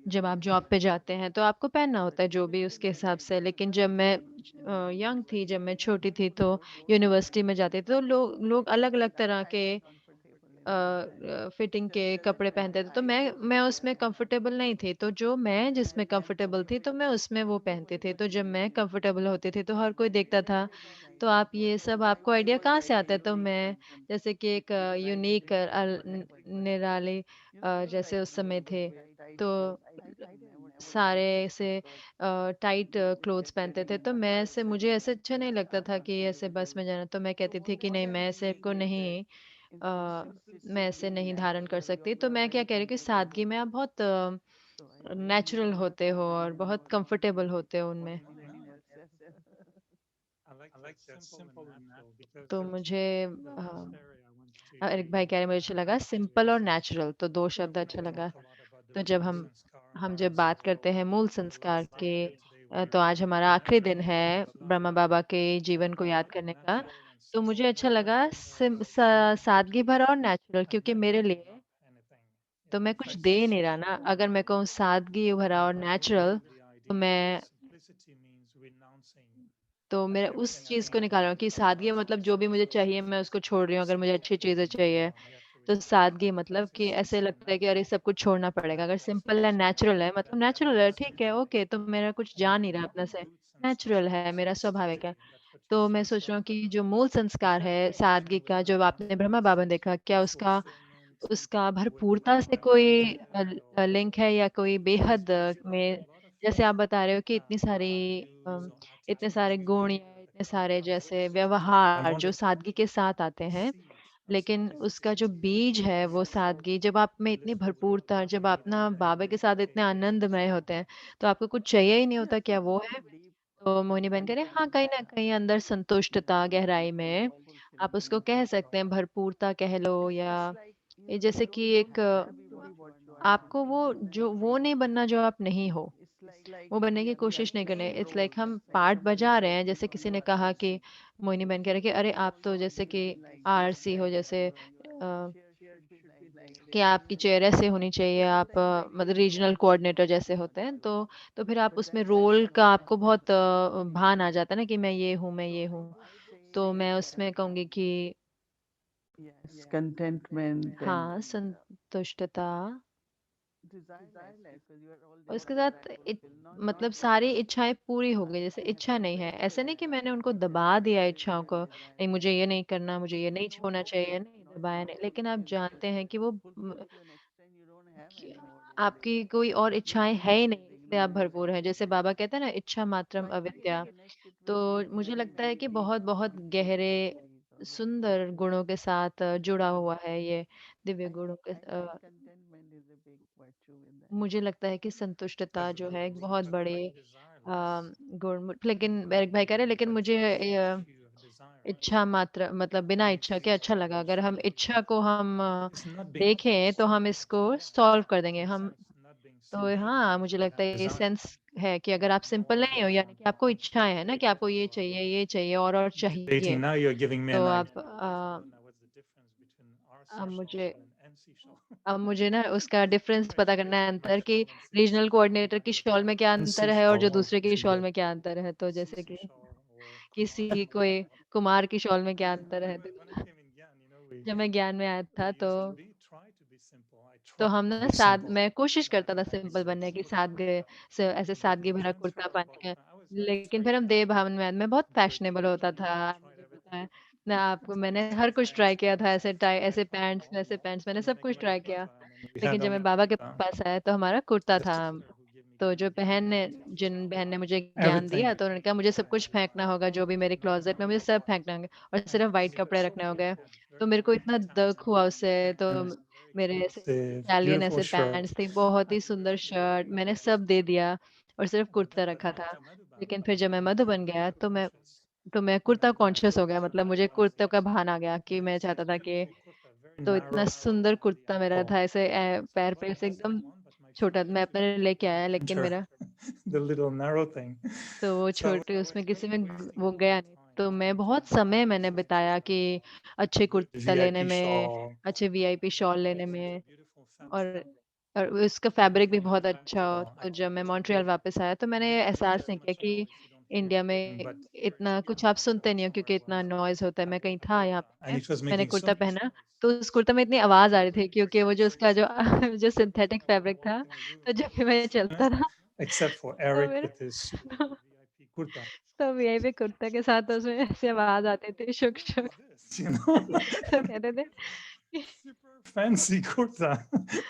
जब आप जॉब पे जाते हैं तो आपको पहनना होता है जो भी उसके हिसाब से। लेकिन जब मैं यंग थी, जब मैं छोटी थी, तो यूनिवर्सिटी में जाते थे तो लोग अलग अलग तरह के फिटिंग के कपड़े पहनते थे। तो मैं उसमें कंफर्टेबल नहीं थी, तो जो मैं जिसमें कंफर्टेबल थी तो मैं उसमें वो पहनती थी। तो जब मैं कंफर्टेबल होती थी तो हर कोई देखता था। तो आप ये सब आपको आइडिया कहाँ से आता है? तो मैं जैसे कि एक यूनिक निराले जैसे उस समय थे, तो सारे से टाइट क्लोथ्स पहनते थे। तो मुझे ऐसे अच्छा नहीं लगता था कि ऐसे बस में जाना। तो मैं कहती थी कि नहीं, मैं ऐसे को नहीं मैं ऐसे नहीं धारण कर सकती। तो मैं क्या कह रही हूँ कि सादगी में आप बहुत नेचुरल होते हो और बहुत कंफर्टेबल होते हो उनमें। I like that simple and natural because तो there's मुझे एक भाई to कह रहे मुझे अच्छा लगा सिंपल और नेचुरल, तो 2 शब्द अच्छा लगा। talk a lot about the तो जब moon sanskar. हम जब बात करते हैं मूल संस्कार के, तो आज हमारा आखिरी दिन है ब्रह्मा बाबा के जीवन को याद करने का। तो मुझे अच्छा लगा सादगी भरा और नेचुरल, क्योंकि मेरे लिए तो मैं कुछ दे नहीं रहा ना। अगर मैं कहूँ सादगी भरा और नेचुरल, तो मेरा उस चीज को निकाल रहा हूँ कि सादगी मतलब जो भी मुझे चाहिए मैं उसको छोड़ रही हूँ, अगर मुझे अच्छी चीजें चाहिए। तो सादगी मतलब कि ऐसे लगता है कि अरे सब कुछ छोड़ना पड़ेगा। अगर सिंपल है, नेचुरल है, मतलब नेचुरल है, ठीक है, ओके, तो मेरा कुछ जा नहीं रहा अपने से, नेचुरल है, मेरा स्वाभाविक है। तो मैं सोच रहा हूँ कि जो मूल संस्कार है सादगी का, जो आपने ब्रह्मा बाबा ने देखा, क्या उसका उसका भरपूरता से कोई लिंक है, या कोई बेहद में, जैसे आप बता रहे हो कि इतने सारे गुण या इतने सारे जैसे व्यवहार जो सादगी के साथ आते हैं, लेकिन उसका जो बीज है वो सादगी, जब आप में इतनी भरपूरता, जब आप ना बाबा के साथ इतने आनंदमय होते हैं, तो आपको कुछ चाहिए ही नहीं होता, क्या वो है? तो मोहिनी बहन कह रहे हैं, हाँ, कहीं ना कहीं अंदर संतुष्टता गहराई में, आप उसको कह सकते हैं, भरपूरता कह लो, या ये जैसे कि एक आपको वो जो वो नहीं बनना जो आप नहीं हो, वो बनने की कोशिश नहीं करनी। इट्स लाइक हम पार्ट बजा रहे हैं, जैसे किसी ने कहा कि मोहिनी बहन कह रहे कि अरे आप तो जैसे कि आरसी हो, जैसे कि आपकी चेयर ऐसे होनी चाहिए, आप मतलब रीजनल कोऑर्डिनेटर जैसे होते हैं, तो फिर आप उसमें रोल का आपको बहुत भान आ जाता है ना कि मैं ये हूँ, मैं ये हूँ। तो मैं उसमें कहूंगी कि yes, contentment and हाँ, संतुष्टता, desireless because you are और already उसके साथ मतलब सारी इच्छाएं पूरी हो गई, जैसे इच्छा नहीं है, ऐसे नहीं कि मैंने उनको दबा दिया इच्छाओं को, नहीं मुझे ये नहीं करना, मुझे ये नहीं होना चाहिए, नहीं दबाया नहीं, लेकिन आप जानते हैं कि वो कि आपकी कोई और इच्छाएं है ही नहीं, इसलिए आप भरपूर हैं, जैसे बाबा कहते हैं ना, इच्छा मात्रम अविद्या। तो मुझे लगता है कि बहुत बहुत गहरे सुंदर गुणों के साथ जुड़ा हुआ है ये दिव्य गुणों के मुझे लगता है कि संतुष्टता जो है एक बहुत बड़े गुण, लेकिन मेरे भाई कह रहे, लेकिन मुझे इच्छा मात्र मतलब बिना इच्छा के अच्छा लगा। अगर हम इच्छा को हम देखें तो हम इसको सॉल्व कर देंगे हम। तो हाँ, मुझे लगता है ये सेंस है कि अगर आप सिंपल नहीं हो, यानी कि आपको इच्छाएं हैं ना कि आपको ये चाहिए और चाहिए, Now you're giving me तो an आप idea. What's the difference between अब RC मुझे shawl and NC shawl? अब मुझे ना उसका डिफरेंस पता करना है, अंतर कि रीजनल कोऑर्डिनेटर की शॉल में क्या अंतर है और जो दूसरे की शॉल में क्या अंतर है। तो जैसे कि किसी कोई कुमार की शॉल में क्या अंतर है, तो जब मैं ज्ञान में आया था तो हम ना मैं कोशिश करता था सिंपल बनने की, ऐसे सादगी भरा कुर्ता पहनने का, लेकिन फिर हम देह भावन में मैं बहुत फैशनेबल होता था, मुझे पता है ना आपको, मैंने हर कुछ ट्राई किया था, ऐसे पैंट्स मैंने सब कुछ ट्राई किया, लेकिन जब मैं बाबा के पास आया तो हमारा कुर्ता था। तो जो जिन बहन ने मुझे ज्ञान दिया, तो उन्होंने कहा मुझे सब कुछ फेंकना होगा, जो भी मेरे क्लोजेट में, मुझे सब फेंकना होगा और सिर्फ वाइट कपड़े रखने होंगे। तो मेरे को इतना दुख हुआ उससे। तो मेरे ऐसे इटालियन ऐसे पैंट्स थे, बहुत ही सुंदर शर्ट, मैंने सब दे दिया और सिर्फ कुर्ता रखा था। लेकिन फिर जब मैं मधुबन गया तो मैं कुर्ता कॉन्शियस हो गया, मतलब मुझे कुर्ते का भान आ गया कि मैं चाहता था कि, तो इतना सुंदर कुर्ता मेरा था, ऐसे पैर पे से एकदम छोटा, मैं अपने लिए लेके आया, लेकिन मेरा the little narrow thing. तो वो छोटे उसमें किसी में वो गया नहीं। तो मैं बहुत समय मैंने बिताया कि अच्छे कुर्ता लेने VIP में, shawl. अच्छे वीआईपी शॉल लेने में, और और उसका फैब्रिक भी बहुत अच्छा हो। तो जब मैं मॉन्ट्रियल वापस आया तो मैंने एहसास नहीं किया कि इंडिया में इतना कुछ आप सुनते नहीं हो, क्योंकि इतना नॉइज होता है। मैं कहीं था यहाँ पे, And it was मैंने making so कुर्ता much पहना, तो उस कुर्ता में इतनी आवाज आ रही थी, क्योंकि वो जो उसका जो जो सिंथेटिक फैब्रिक था, तो जब भी मैं चलता था except for तो Eric मेरे with his super VIP kurta. तो वीआईपी कुर्ता के साथ उसमें ऐसी आवाज आती थी, शुक शुक। This, you know, तो कहते थे कि super fancy kurta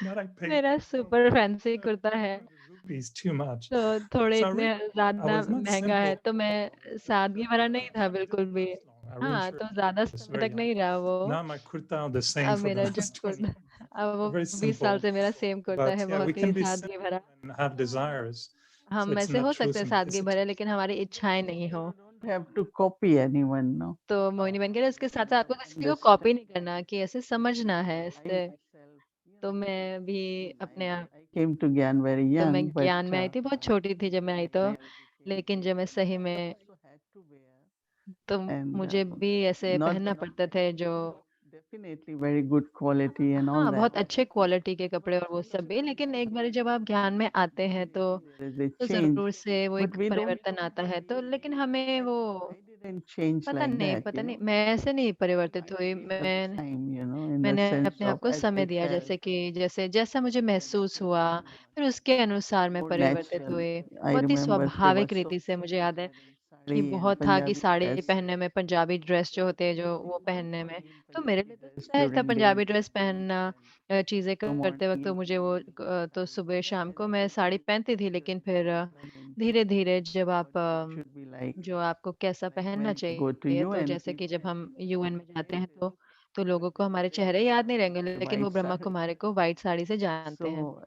that I paid मेरा सुपर फैंसी कुर्ता है, rupees too much. तो थोड़े So I इतने really, I ज्यादा was not महंगा है, simple. तो मैं सादगी भरा नहीं था बिल्कुल भी। I really हाँ, sure तो ज्यादा it's समय very तक long. नहीं रहा वो। Now my kurta are the same अब for the मेरा जो last 20 कुर्ता, years. अब वो Very 20 साल simple. से मेरा सेम कुर्ता है, But yeah, we बहुत can ही be सादगी भरा। simple and have desires. So हम it's ऐसे not हो true सकते हैं सादगी simplicity. भरे, लेकिन हमारी इच्छाएं नहीं हो। don't have to copy anyone, no. तो मोहिनी बहन कह रहे उसके साथ साथ आपको किसी को Understand कॉपी नहीं करना, कि ऐसे समझना है I इससे। myself, तो मैं भी अपने आप, I came to Gyan very तो मैं young, but ज्ञान में आई थी, बहुत छोटी थी जब मैं आई, तो when I became लेकिन जब मैं सही I में, also had to wear तो and मुझे भी ऐसे not पहनना पड़ते थे जो, definitely very good quality and all हाँ, that. बहुत अच्छे क्वालिटी के कपड़े और वो सब भी, लेकिन एक बार जब आप ज्ञान में आते हैं There is a तो change, जरूर से वो but एक we don't परिवर्तन आता है। तो लेकिन हमें वो didn't change पता like नहीं, that, पता you नहीं, know. मैं ऐसे नहीं परिवर्तित I हुई। gave her time, you know, in the मैंने sense अपने आप of को as समय I दिया, felt जैसे कि जैसा मुझे महसूस हुआ, फिर उसके अनुसार मैं more परिवर्तित natural. हुई। I बहुत ही remember there स्वाभाविक was so रीति से मुझे याद है कि sari and बहुत था कि Punjabi साड़ी dress. पहनने में, पंजाबी ड्रेस जो होते हैं जो वो पहनने में, तो मेरे लिए तो Dress सहज था during पंजाबी daily ड्रेस पहनना। चीज़ें the करते वक़्त morning तो मुझे वो तो सुबह शाम को मैं साड़ी पहनती थी, लेकिन फिर evening धीरे-धीरे जब आप it should be like जो आपको कैसा पहनना when we go to चाहिए, तो UN, जैसे कि people जब हम actually यूएन में know जाते हैं faces. तो लोगों को हमारे They चेहरे only याद नहीं know रहेंगे, the लेकिन वो white ब्रह्मा sari. कुमारी को व्हाइट साड़ी से जानते हैं। So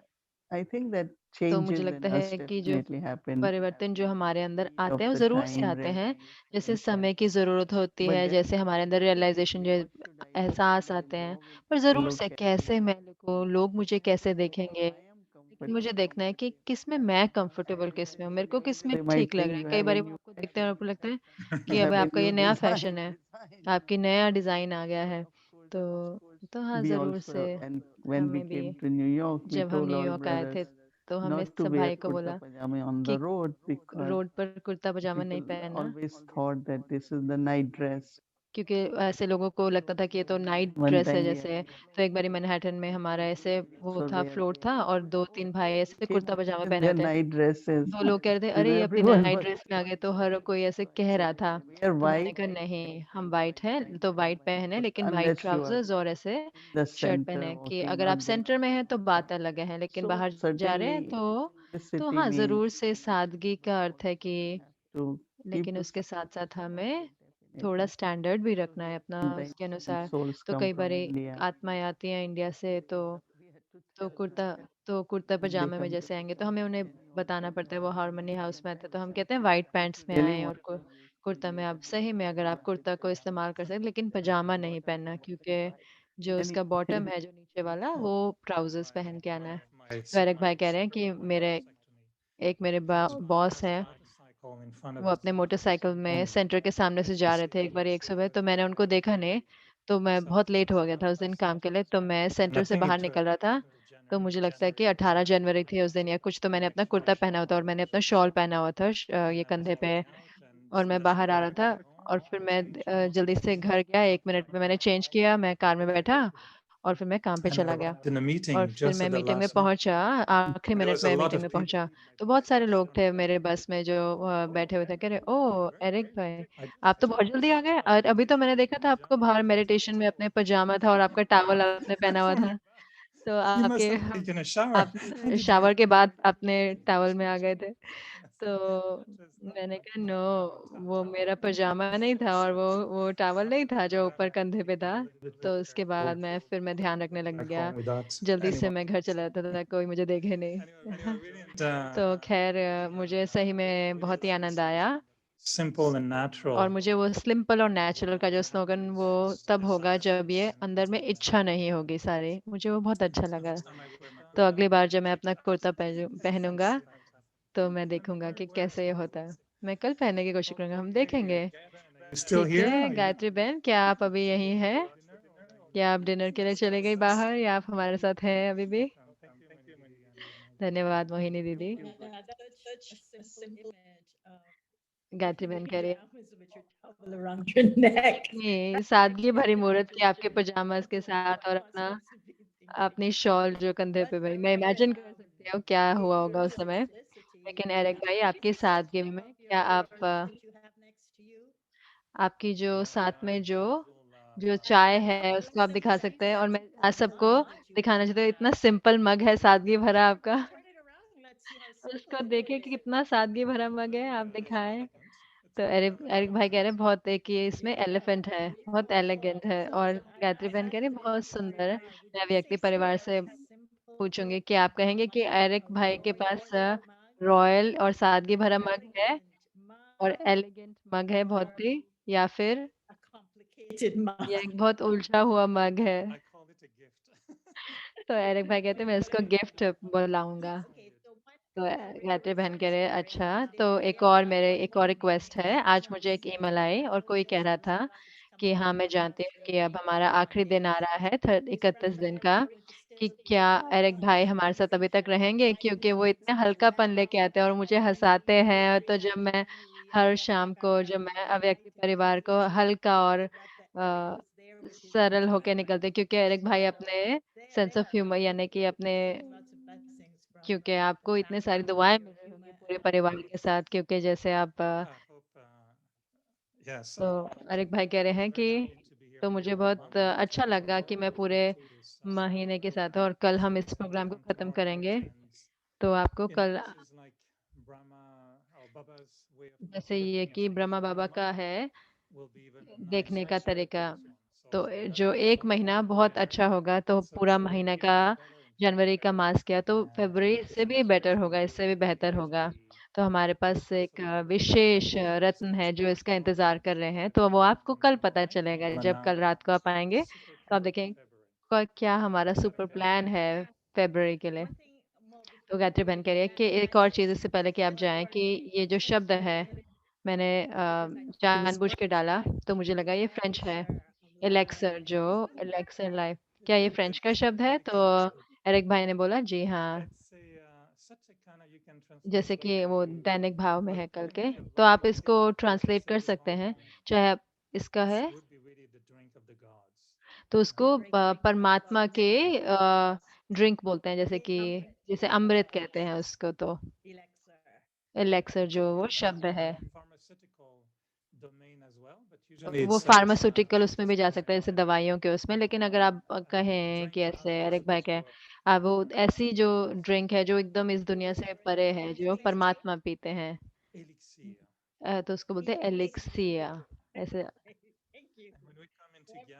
I think that तो मुझे changes लगता in us है कि जो definitely happen परिवर्तन जो हमारे अंदर आते of हैं, वो the ज़रूर से time, आते हैं। जैसे realization. समय की ज़रूरत होती But है, then जैसे हमारे अंदर रियलाइज़ेशन जो what should I do? एहसास Will आते हैं, लोग will पर people ज़रूर look से at me? कैसे मैं लिखूँ, लोग मुझे कैसे देखेंगे। I am लेकिन मुझे देखना है कि comfortable. किसमें मैं कंफर्टेबल किसमें हूँ, मेरे को किसमें They might ठीक लग say रहा है। you कई have a बारी वो new आपको देखते हैं और fashion, आपको लगता है you कि अब have a आपका ये new नया फैशन design. है, design. आपकी नया डिज़ाइन आ गया है। तो Of course, हाँ, we ज़रूर से also, and when we हमें भी came to New York, we जब हम told all न्यूयॉर्क आए brothers थे, तो हमने not to सब wear भाई को kurta बोला pajama on the कि road because रोड पर कुर्ता पजामा नहीं people पहनना, always thought that this is the night dress. क्योंकि ऐसे लोगों को लगता था कि ये तो नाइट One ड्रेस है time we जैसे। तो एक बारी मैनहट्टन में हमारा ऐसे वो so था, they फ्लोट था और 2-3 भाई ऐसे came कुर्ता पजामा in पहने their हुए थे। night dresses. वो लोग कह रहे थे, And "अरे ये अपनी everyone नाइट was ड्रेस में आ गए", तो हर कोई ऐसे कह रहा था। wear तो मैंने white कहा नहीं, हम वाइट हैं तो वाइट पहने, लेकिन white unless you are trousers और ऐसे in the शर्ट center पहने कि walking अगर आप out there. सेंटर में हैं तो बात अलग है, लेकिन So बाहर जा रहे हैं certainly तो simplicity हाँ, means ज़रूर से सादगी का अर्थ है कि, to keep लेकिन to उसके some साथ-साथ हमें थोड़ा definitely. स्टैंडर्ड भी रखना है अपना Sometimes उसके when अनुसार। souls तो come कई from बारी India, आत्माएँ आती हैं इंडिया से, we had to तो tell them कुर्ता that तो कुर्ता when they पजामे में come to जैसे आएँगे तो India, हमें उन्हें can you बताना also पड़ता है, wear वो white हार्मनी हाउस में आते हैं, तो हम pants? कहते हैं व्हाइट पैंट्स में Really आएँ want और to use कुर्ता में आप the सही में अगर आप कुर्ता को इस्तेमाल कर सकते, लेकिन पजामा नहीं पहनना, क्योंकि जो उसका anyway. बॉटम है जो नीचे वाला, वो ट्राउजर्स पहन के आना है। My तो एरिक भाई कह रहे हैं spinal कि मेरे vasectomy. बॉस हैं, Motorcycle in front of वो the अपने center मोटरसाइकिल में saying, सेंटर के सामने से जा रहे थे एक बार एक सुबह, तो मैंने उनको देखा नहीं, तो मैं बहुत लेट हो गया था उस दिन काम के लिए, तो मैं and I सेंटर से think बाहर it निकल रहा था। तो मुझे लगता है कि 18 जनवरी थी उस दिन या कुछ, तो मैंने अपना कुर्ता पहना हुआ था और मैंने अपना शॉल पहना हुआ था ये कंधे पे, और मैं बाहर आ रहा था। और फिर मैं जल्दी से घर गया, 1 मिनट में मैंने चेंज किया, मैं कार में बैठा और फिर मैं काम पे and I चला गया। arrived in a और meeting फिर just मैं at the मीटिंग में last minute. पहुंचा, आखिरी There मिनट was a में lot मीटिंग of में people. पहुंचा, तो बहुत सारे लोग थे मेरे बस में जो बैठे हुए थे, कह रहे, "ओह! एरिक भाई, I आप तो बहुत जल्दी आ गए और अभी तो मैंने देखा था आपको बाहर मेडिटेशन में अपने पजामा था और आपका टॉवल आपने पहना हुआ था, तो You must आपके have taken a shower. आप How did you? शावर के बाद अपने टॉवल में आ गए थे।" तो That was not मैंने my कहा, fault. नो, वो मेरा पजामा नहीं था और वो टॉवल नहीं था जो ऊपर कंधे पे था। तो उसके बाद मैं ध्यान रखने लग Back गया, home without जल्दी से anyone. मैं घर चला जाता था, कोई मुझे देखे नहीं। Anyway, we didn't, तो खैर मुझे सही में बहुत ही आनंद आया, simple and और natural. मुझे वो सिंपल और नेचुरल का जो स्लोगन वो तब होगा जब ये अंदर में इच्छा नहीं होगी सारी, मुझे वो बहुत अच्छा लगा। तो अगली बार जब मैं अपना कुर्ता पहनूंगा तो मैं देखूंगा कि कैसे ये होता है। मैं कल पहनने की कोशिश करूंगा, हम देखेंगे। You still ठीक here? है Are you? गायत्री बहन, क्या आप अभी यहीं हैं, या आप डिनर के लिए चले गई बाहर, या आप हमारे साथ हैं अभी भी? धन्यवाद मोहिनी दीदी। गायत्री बहन कह रही है around your neck. कि सादगी भरी मूर्त की आपके पजामास के साथ और अपनी शॉल जो कंधे पे, भाई मैं इमेजिन कर सकती हूँ क्या हुआ होगा उस समय। लेकिन एरिक भाई, आपकी सादगी में क्या आप आपकी जो साथ में जो चाय है उसको आप दिखा सकते हैं, और मैं आज सबको दिखाना चाहती हूँ, इतना सिंपल मग है सादगी भरा आपका। उसको देखें कि कितना सादगी भरा मग है, आप दिखाएं। तो एरिक एरिक भाई कह रहे हैं बहुत एक ये इसमें एलिफेंट है, बहुत एलिगेंट है, और गायत्री बहन कह रही बहुत सुंदर है। मैं व्यक्ति परिवार से पूछूंगी कि आप कहेंगे कि एरिक भाई के पास रॉयल और सादगी भरा मग है और एलिगेंट मग है बहुत ही, या फिर ये एक बहुत उलझा हुआ मग है। I call it a gift. तो एरिक भाई कहते हैं मैं इसको गिफ्ट बुलाऊंगा। तो गायत्री बहन कह रहे हैं अच्छा, तो एक और रिक्वेस्ट है। आज मुझे एक ईमेल आई और कोई कह रहा था कि हाँ मैं जानती हूँ कि अब हमारा आखिरी दिन आ रहा है 31 दिन का, कि क्या एरिक भाई हमारे साथ अभी तक रहेंगे, क्योंकि वो इतने हल्कापन लेके आते हैं और मुझे हंसाते हैं। तो जब मैं हर शाम को जब मैं अव्यक्ति परिवार को हल्का और सरल होके निकलते, क्योंकि एरिक भाई अपने सेंस ऑफ ह्यूमर यानी कि अपने, क्योंकि आपको इतने सारी दुआएं मिल रही होंगी पूरे परिवार के साथ, क्योंकि जैसे आप I hope, yes, तो एरिक भाई कह रहे हैं कि very happy to be here तो with मुझे you. बहुत अच्छा लगा कि मैं पूरे This, महीने के साथ हूं और कल हम इस प्रोग्राम को खत्म करेंगे। तो आपको कल this is like Brahma or Baba's way of जैसे ये lifting us कि up. ब्रह्मा बाबा का है Will be even देखने nicer का after तरीका। this one. So तो that's जो एक महीना बहुत अच्छा होगा तो पूरा महीना का जनवरी का मास किया तो फरवरी इससे भी बेटर होगा, इससे भी बेहतर होगा। तो हमारे पास एक विशेष रत्न है जो इसका इंतजार कर रहे हैं, तो वो आपको कल पता चलेगा। जब कल रात को आप आएंगे तो आप देखेंगे क्या हमारा सुपर प्लान है फरवरी के लिए। तो गायत्री बहन कह रही है कि एक और चीज इससे पहले कि आप जाएं कि ये जो शब्द है मैंने जानबूझ के डाला तो मुझे लगा ये फ्रेंच है। एलेक्सर, जो एलेक्सर लाइफ, क्या ये फ्रेंच का शब्द है? तो एरिक भाई ने बोला जी हाँ, जैसे कि वो दैनिक भाव में है कल के, तो आप इसको ट्रांसलेट कर सकते हैं। चाहे आप इसका है तो उसको परमात्मा के ड्रिंक बोलते हैं, जैसे कि जैसे अमृत कहते हैं उसको। तो एलेक्सर जो वो शब्द है वो फार्मास्यूटिकल उसमें भी जा सकता है, जैसे दवाइयों के उसमें। लेकिन अगर आप कहें कि ऐसे एरिक भाई कहे आप वो ऐसी जो ड्रिंक है जो एकदम इस दुनिया से परे है, जो परमात्मा पीते हैं, तो उसको बोलते हैं एलिक्सिया ऐसे।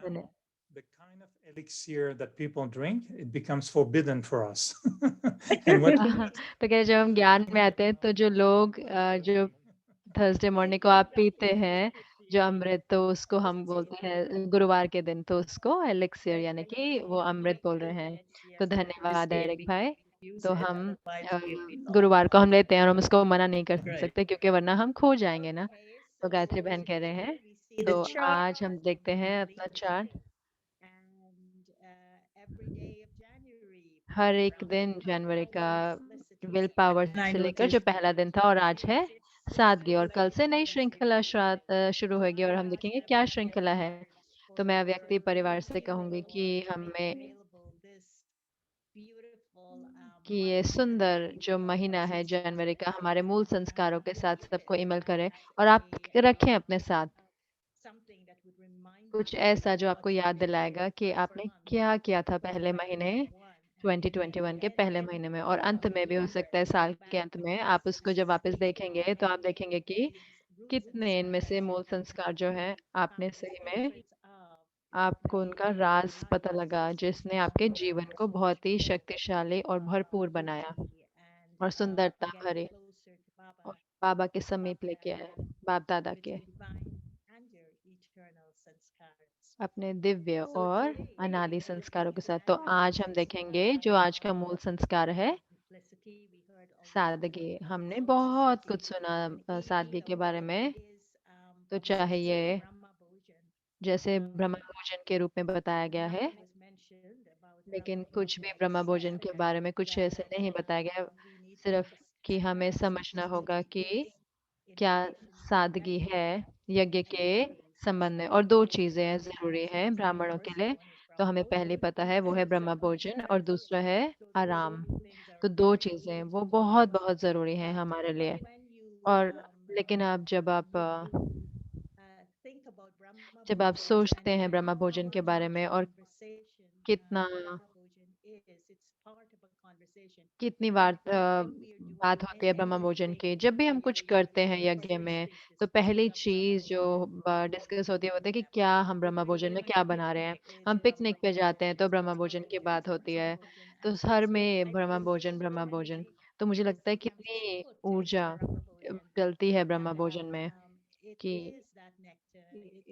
मैंने the kind of elixir that people drink, it becomes forbidden for us. And what तो क्या जब हम ज्ञान में आते हैं तो जो लोग जो थर्सडे मॉर्निंग को आप पीते हैं जो अमृत, तो उसको हम बोलते हैं गुरुवार के दिन तो उसको एलिक्सियर यानी कि वो अमृत बोल रहे हैं। तो धन्यवाद एरिक भाई। तो हम गुरुवार को हम लेते हैं और हम उसको मना नहीं कर सकते क्योंकि वरना हम खो जाएंगे ना। तो गायत्री बहन कह रहे हैं तो आज हम देखते हैं अपना चार्ट। हर एक दिन जनवरी का विल पावर से लेकर जो पहला दिन था और आज है सादगी, और कल से नई श्रृंखला शुरू होगी और हम देखेंगे क्या श्रृंखला है। तो मैं व्यक्ति परिवार से कहूंगी कि ये सुंदर जो महीना है जनवरी का हमारे मूल संस्कारों के साथ सबको ईमेल करें और आप रखें अपने साथ कुछ ऐसा जो आपको याद दिलाएगा कि आपने क्या किया था पहले महीने 2021 के पहले महीने में, और अंत में भी हो सकता है साल के अंत में आप उसको जब वापस देखेंगे तो आप देखेंगे कि कितने इनमें से मूल संस्कार जो है आपने सही में आपको उनका राज पता लगा जिसने आपके जीवन को बहुत ही शक्तिशाली और भरपूर बनाया और सुंदरता भरे और बाबा के समीप लेके आए, बाप दादा के अपने दिव्य और अनादि संस्कारों के साथ। तो आज हम देखेंगे जो आज का मूल संस्कार है सादगी। हमने बहुत कुछ सुना सादगी के बारे में, तो चाहे ये जैसे ब्रह्म भोजन के रूप में बताया गया है, लेकिन कुछ भी ब्रह्म भोजन के बारे में कुछ ऐसे नहीं बताया गया, सिर्फ कि हमें समझना होगा कि क्या सादगी है यज्ञ के संबंध में। और दो चीजें जरूरी हैं ब्राह्मणों के लिए, तो हमें पहले पता है वो है ब्रह्म भोजन और दूसरा है आराम। तो दो चीजें वो बहुत बहुत जरूरी हैं हमारे लिए। और लेकिन आप जब आप सोचते हैं ब्रह्म भोजन के बारे में और कितना कितनी बार बात होती है ब्रह्म भोजन की, जब भी हम कुछ करते हैं यज्ञ में तो पहली चीज जो डिस्कस होती है वो होता है कि क्या हम ब्रह्म भोजन में क्या बना रहे हैं। हम पिकनिक पे जाते हैं तो ब्रह्म भोजन की बात होती है, तो हर में ब्रह्म भोजन। तो मुझे लगता है कितनी ऊर्जा डलती है ब्रह्म भोजन में कि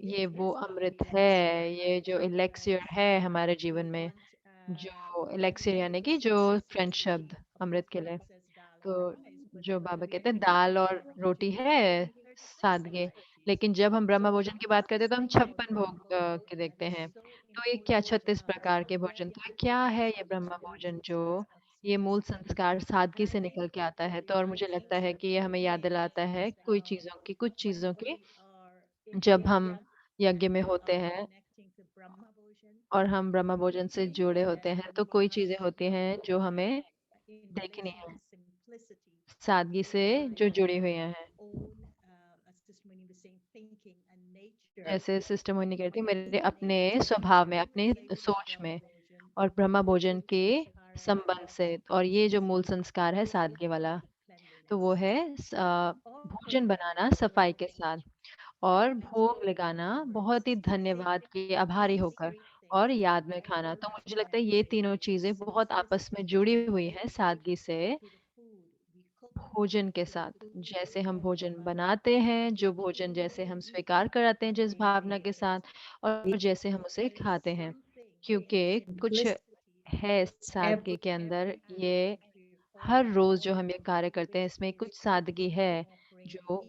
ये वो अमृत है, ये जो इलेक्सियर है हमारे जीवन में, जो इलेक्सियर यानी कि जो फ्रेंच शब्द अमृत के लिए। तो जो बाबा कहते हैं दाल और रोटी है सादगी, लेकिन जब हम ब्रह्म भोजन की बात करते हैं तो हम 56 भोग के देखते हैं। तो ये क्या 36 प्रकार के भोजन, तो ये क्या है ये ब्रह्म भोजन जो ये मूल संस्कार सादगी से निकल के आता है। तो और मुझे लगता है कि ये हमें याद दिलाता है कुछ चीज़ों की जब हम यज्ञ में होते हैं और हम ब्रह्म भोजन से जुड़े होते हैं, तो कोई चीज़ें होती हैं जो हमें देखनी है, सादगी से जो जुड़ी हुई हैं। जैसे सिस्टर मोनी कहती है, मेरे अपने स्वभाव में, अपने सोच में और ब्रह्म भोजन के संबंध से, और ये जो मूल संस्कार है सादगी वाला, तो वो है भोजन बनाना सफाई के साथ और भोग लगाना बहुत ही धन्यवाद के आभारी होकर और याद में खाना। तो मुझे लगता है ये तीनों चीजें बहुत आपस में जुड़ी हुई हैं सादगी से भोजन के साथ। जैसे हम भोजन बनाते हैं, जो भोजन जैसे हम स्वीकार कराते हैं जिस भावना के साथ, और जैसे हम उसे खाते हैं, क्योंकि कुछ है सादगी के अंदर। ये हर रोज जो हम ये कार्य करते हैं, इसमें कुछ सादगी है जो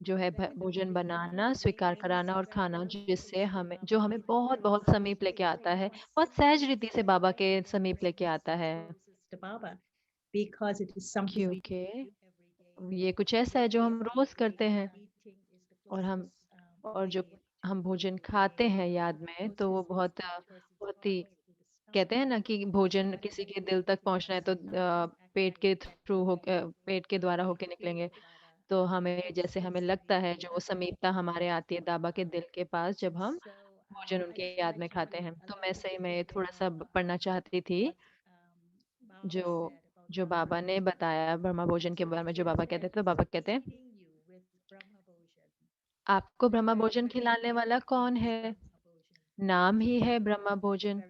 जो है भोजन बनाना, स्वीकार कराना और खाना, जिससे हमें बहुत बहुत समीप लेके आता है, बहुत सहज रीति से बाबा के समीप लेके आता है। क्योंकि ये कुछ ऐसा है जो हम रोज करते हैं, और जो हम भोजन खाते हैं याद में, तो वो बहुत ही, कहते हैं ना कि भोजन किसी के दिल तक पहुंचना है तो पेट के द्वारा होके निकलेंगे। तो हमें लगता है जो वो समीपता हमारे आती है बाबा के दिल के पास, जब हम भोजन उनके याद में खाते हैं। तो मैं सही में थोड़ा सा पढ़ना चाहती थी जो जो बाबा ने बताया ब्रह्म भोजन के बारे में। जो बाबा कहते थे, तो बाबा कहते हैं, आपको ब्रह्म भोजन खिलाने वाला कौन है? नाम ही है ब्रह्म भोजन।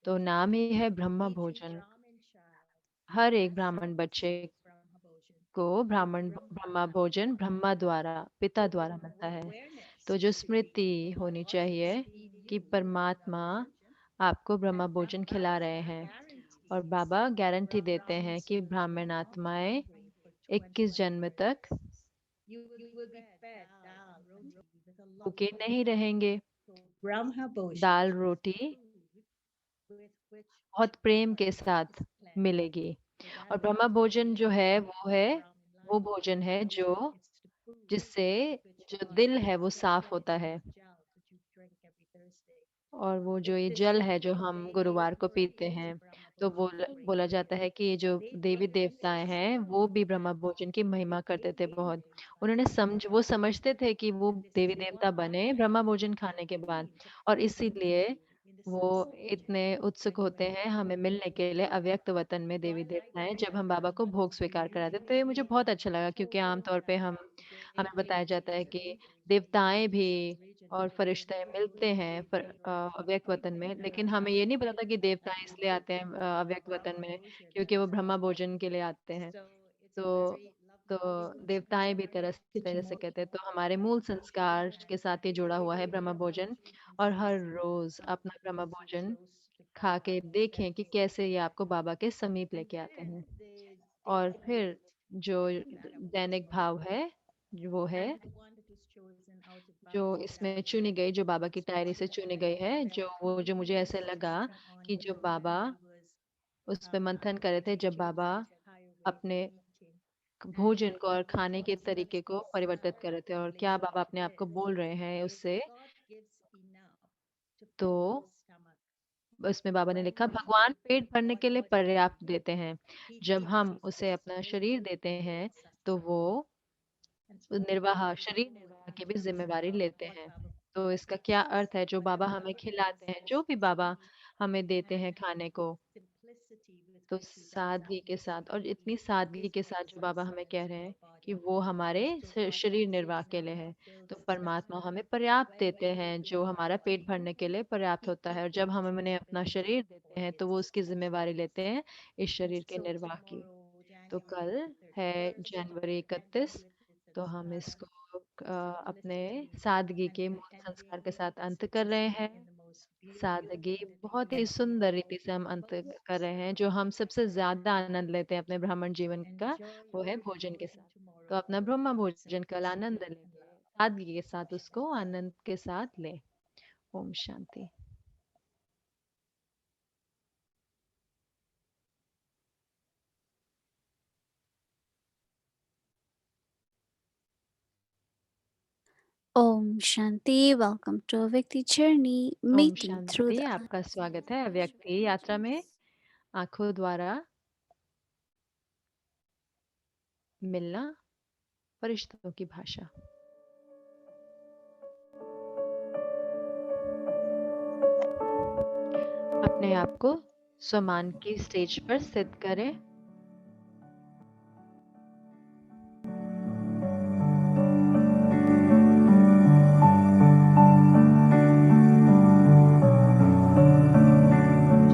तो नाम ही है ब्रह्म भोजन। हर एक ब्राह्मण बच्चे को ब्रह्म भोजन ब्रह्मा द्वारा, पिता द्वारा मिलता है। तो जो स्मृति होनी चाहिए कि परमात्मा आपको ब्रह्म भोजन खिला रहे हैं, और बाबा गारंटी देते हैं कि ब्राह्मण आत्माएं 21 जन्म तक भूखे नहीं रहेंगे। दाल रोटी बहुत प्रेम के साथ मिलेगी। और ब्रह्म भोजन जो है वो भोजन है जिससे जो दिल है वो साफ होता है। और वो जो ये जल है जो हम गुरुवार को पीते हैं, तो बोला जाता है कि ये जो देवी देवताएं हैं वो भी ब्रह्म भोजन की महिमा करते थे बहुत। वो समझते थे कि वो देवी देवता बने ब्रह्म भोजन खाने के बाद, और इसीलिए वो इतने उत्सुक होते हैं हमें मिलने के लिए अव्यक्त वतन में देवी देवताएं, जब हम बाबा को भोग स्वीकार कराते। तो ये मुझे बहुत अच्छा लगा, क्योंकि आमतौर पे हमें बताया जाता है कि देवताएं भी और फरिश्ते मिलते हैं अव्यक्त वतन में, लेकिन हमें ये नहीं पता था कि देवताएं इसलिए आते हैं अव्यक्त वतन में, क्योंकि वो ब्रह्मा भोजन के लिए आते हैं। तो तो देवताएं भी तरसते हैं, जैसे कहते हैं। तो हमारे मूल संस्कार के साथ ये जुड़ा हुआ है ब्रह्म भोजन। और हर रोज अपना ब्रह्म भोजन खा के देखें कि कैसे ये आपको बाबा के समीप लेके आते हैं। और फिर जो दैनिक भाव है, वो है जो इसमें चुनी गई, जो बाबा की डायरी से चुनी गई है, जो मुझे ऐसे लगा कि जो बाबा उस पे मंथन करे थे, जब बाबा अपने भोजन को और खाने के तरीके को परिवर्तित कर रहे थे, और क्या बाबा अपने आप को बोल रहे हैं उससे। तो उसमें बाबा ने लिखा, भगवान पेट भरने के लिए पर्याप्त देते हैं, जब हम उसे अपना शरीर देते हैं तो वो शरीर निर्वाह की भी जिम्मेवारी लेते हैं। तो इसका क्या अर्थ है? जो बाबा हमें खिलाते हैं, जो भी बाबा हमें देते हैं खाने को, तो सादगी के साथ, और इतनी सादगी के साथ जो बाबा हमें कह रहे हैं कि वो हमारे शरीर निर्वाह के लिए है। तो परमात्मा हमें पर्याप्त देते हैं, जो हमारा पेट भरने के लिए पर्याप्त होता है। और जब हम उन्हें अपना शरीर देते हैं, तो वो उसकी जिम्मेवारी लेते हैं इस शरीर के निर्वाह की। तो कल है जनवरी 31, तो हम इसको अपने सादगी के मूल संस्कार के साथ अंत कर रहे हैं। सादगी बहुत ही सुंदर रीति से हम अंत कर रहे हैं। जो हम सबसे ज्यादा आनंद लेते हैं अपने ब्राह्मण जीवन का, वो है भोजन के साथ। तो अपना ब्रह्म भोजन कल आनंद लेंगे, सादगी के साथ उसको आनंद के साथ लें। Om Shanti. Om Shanti. Welcome to Avyakti Journey, Om meeting through Shanti, the आपका स्वागत है अव्यक्ति यात्रा में आंखों द्वारा मिलना फरिश्तों की भाषा। अपने आप को सम्मान की स्टेज पर स्थित करें।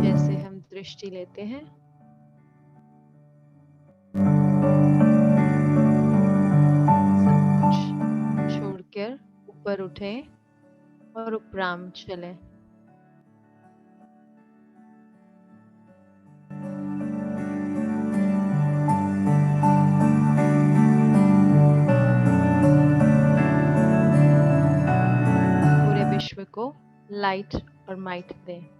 जैसे हम दृष्टि लेते हैं, सब कुछ छोड़कर ऊपर उठें और उपराम चलें। पूरे विश्व को लाइट और माइट दें।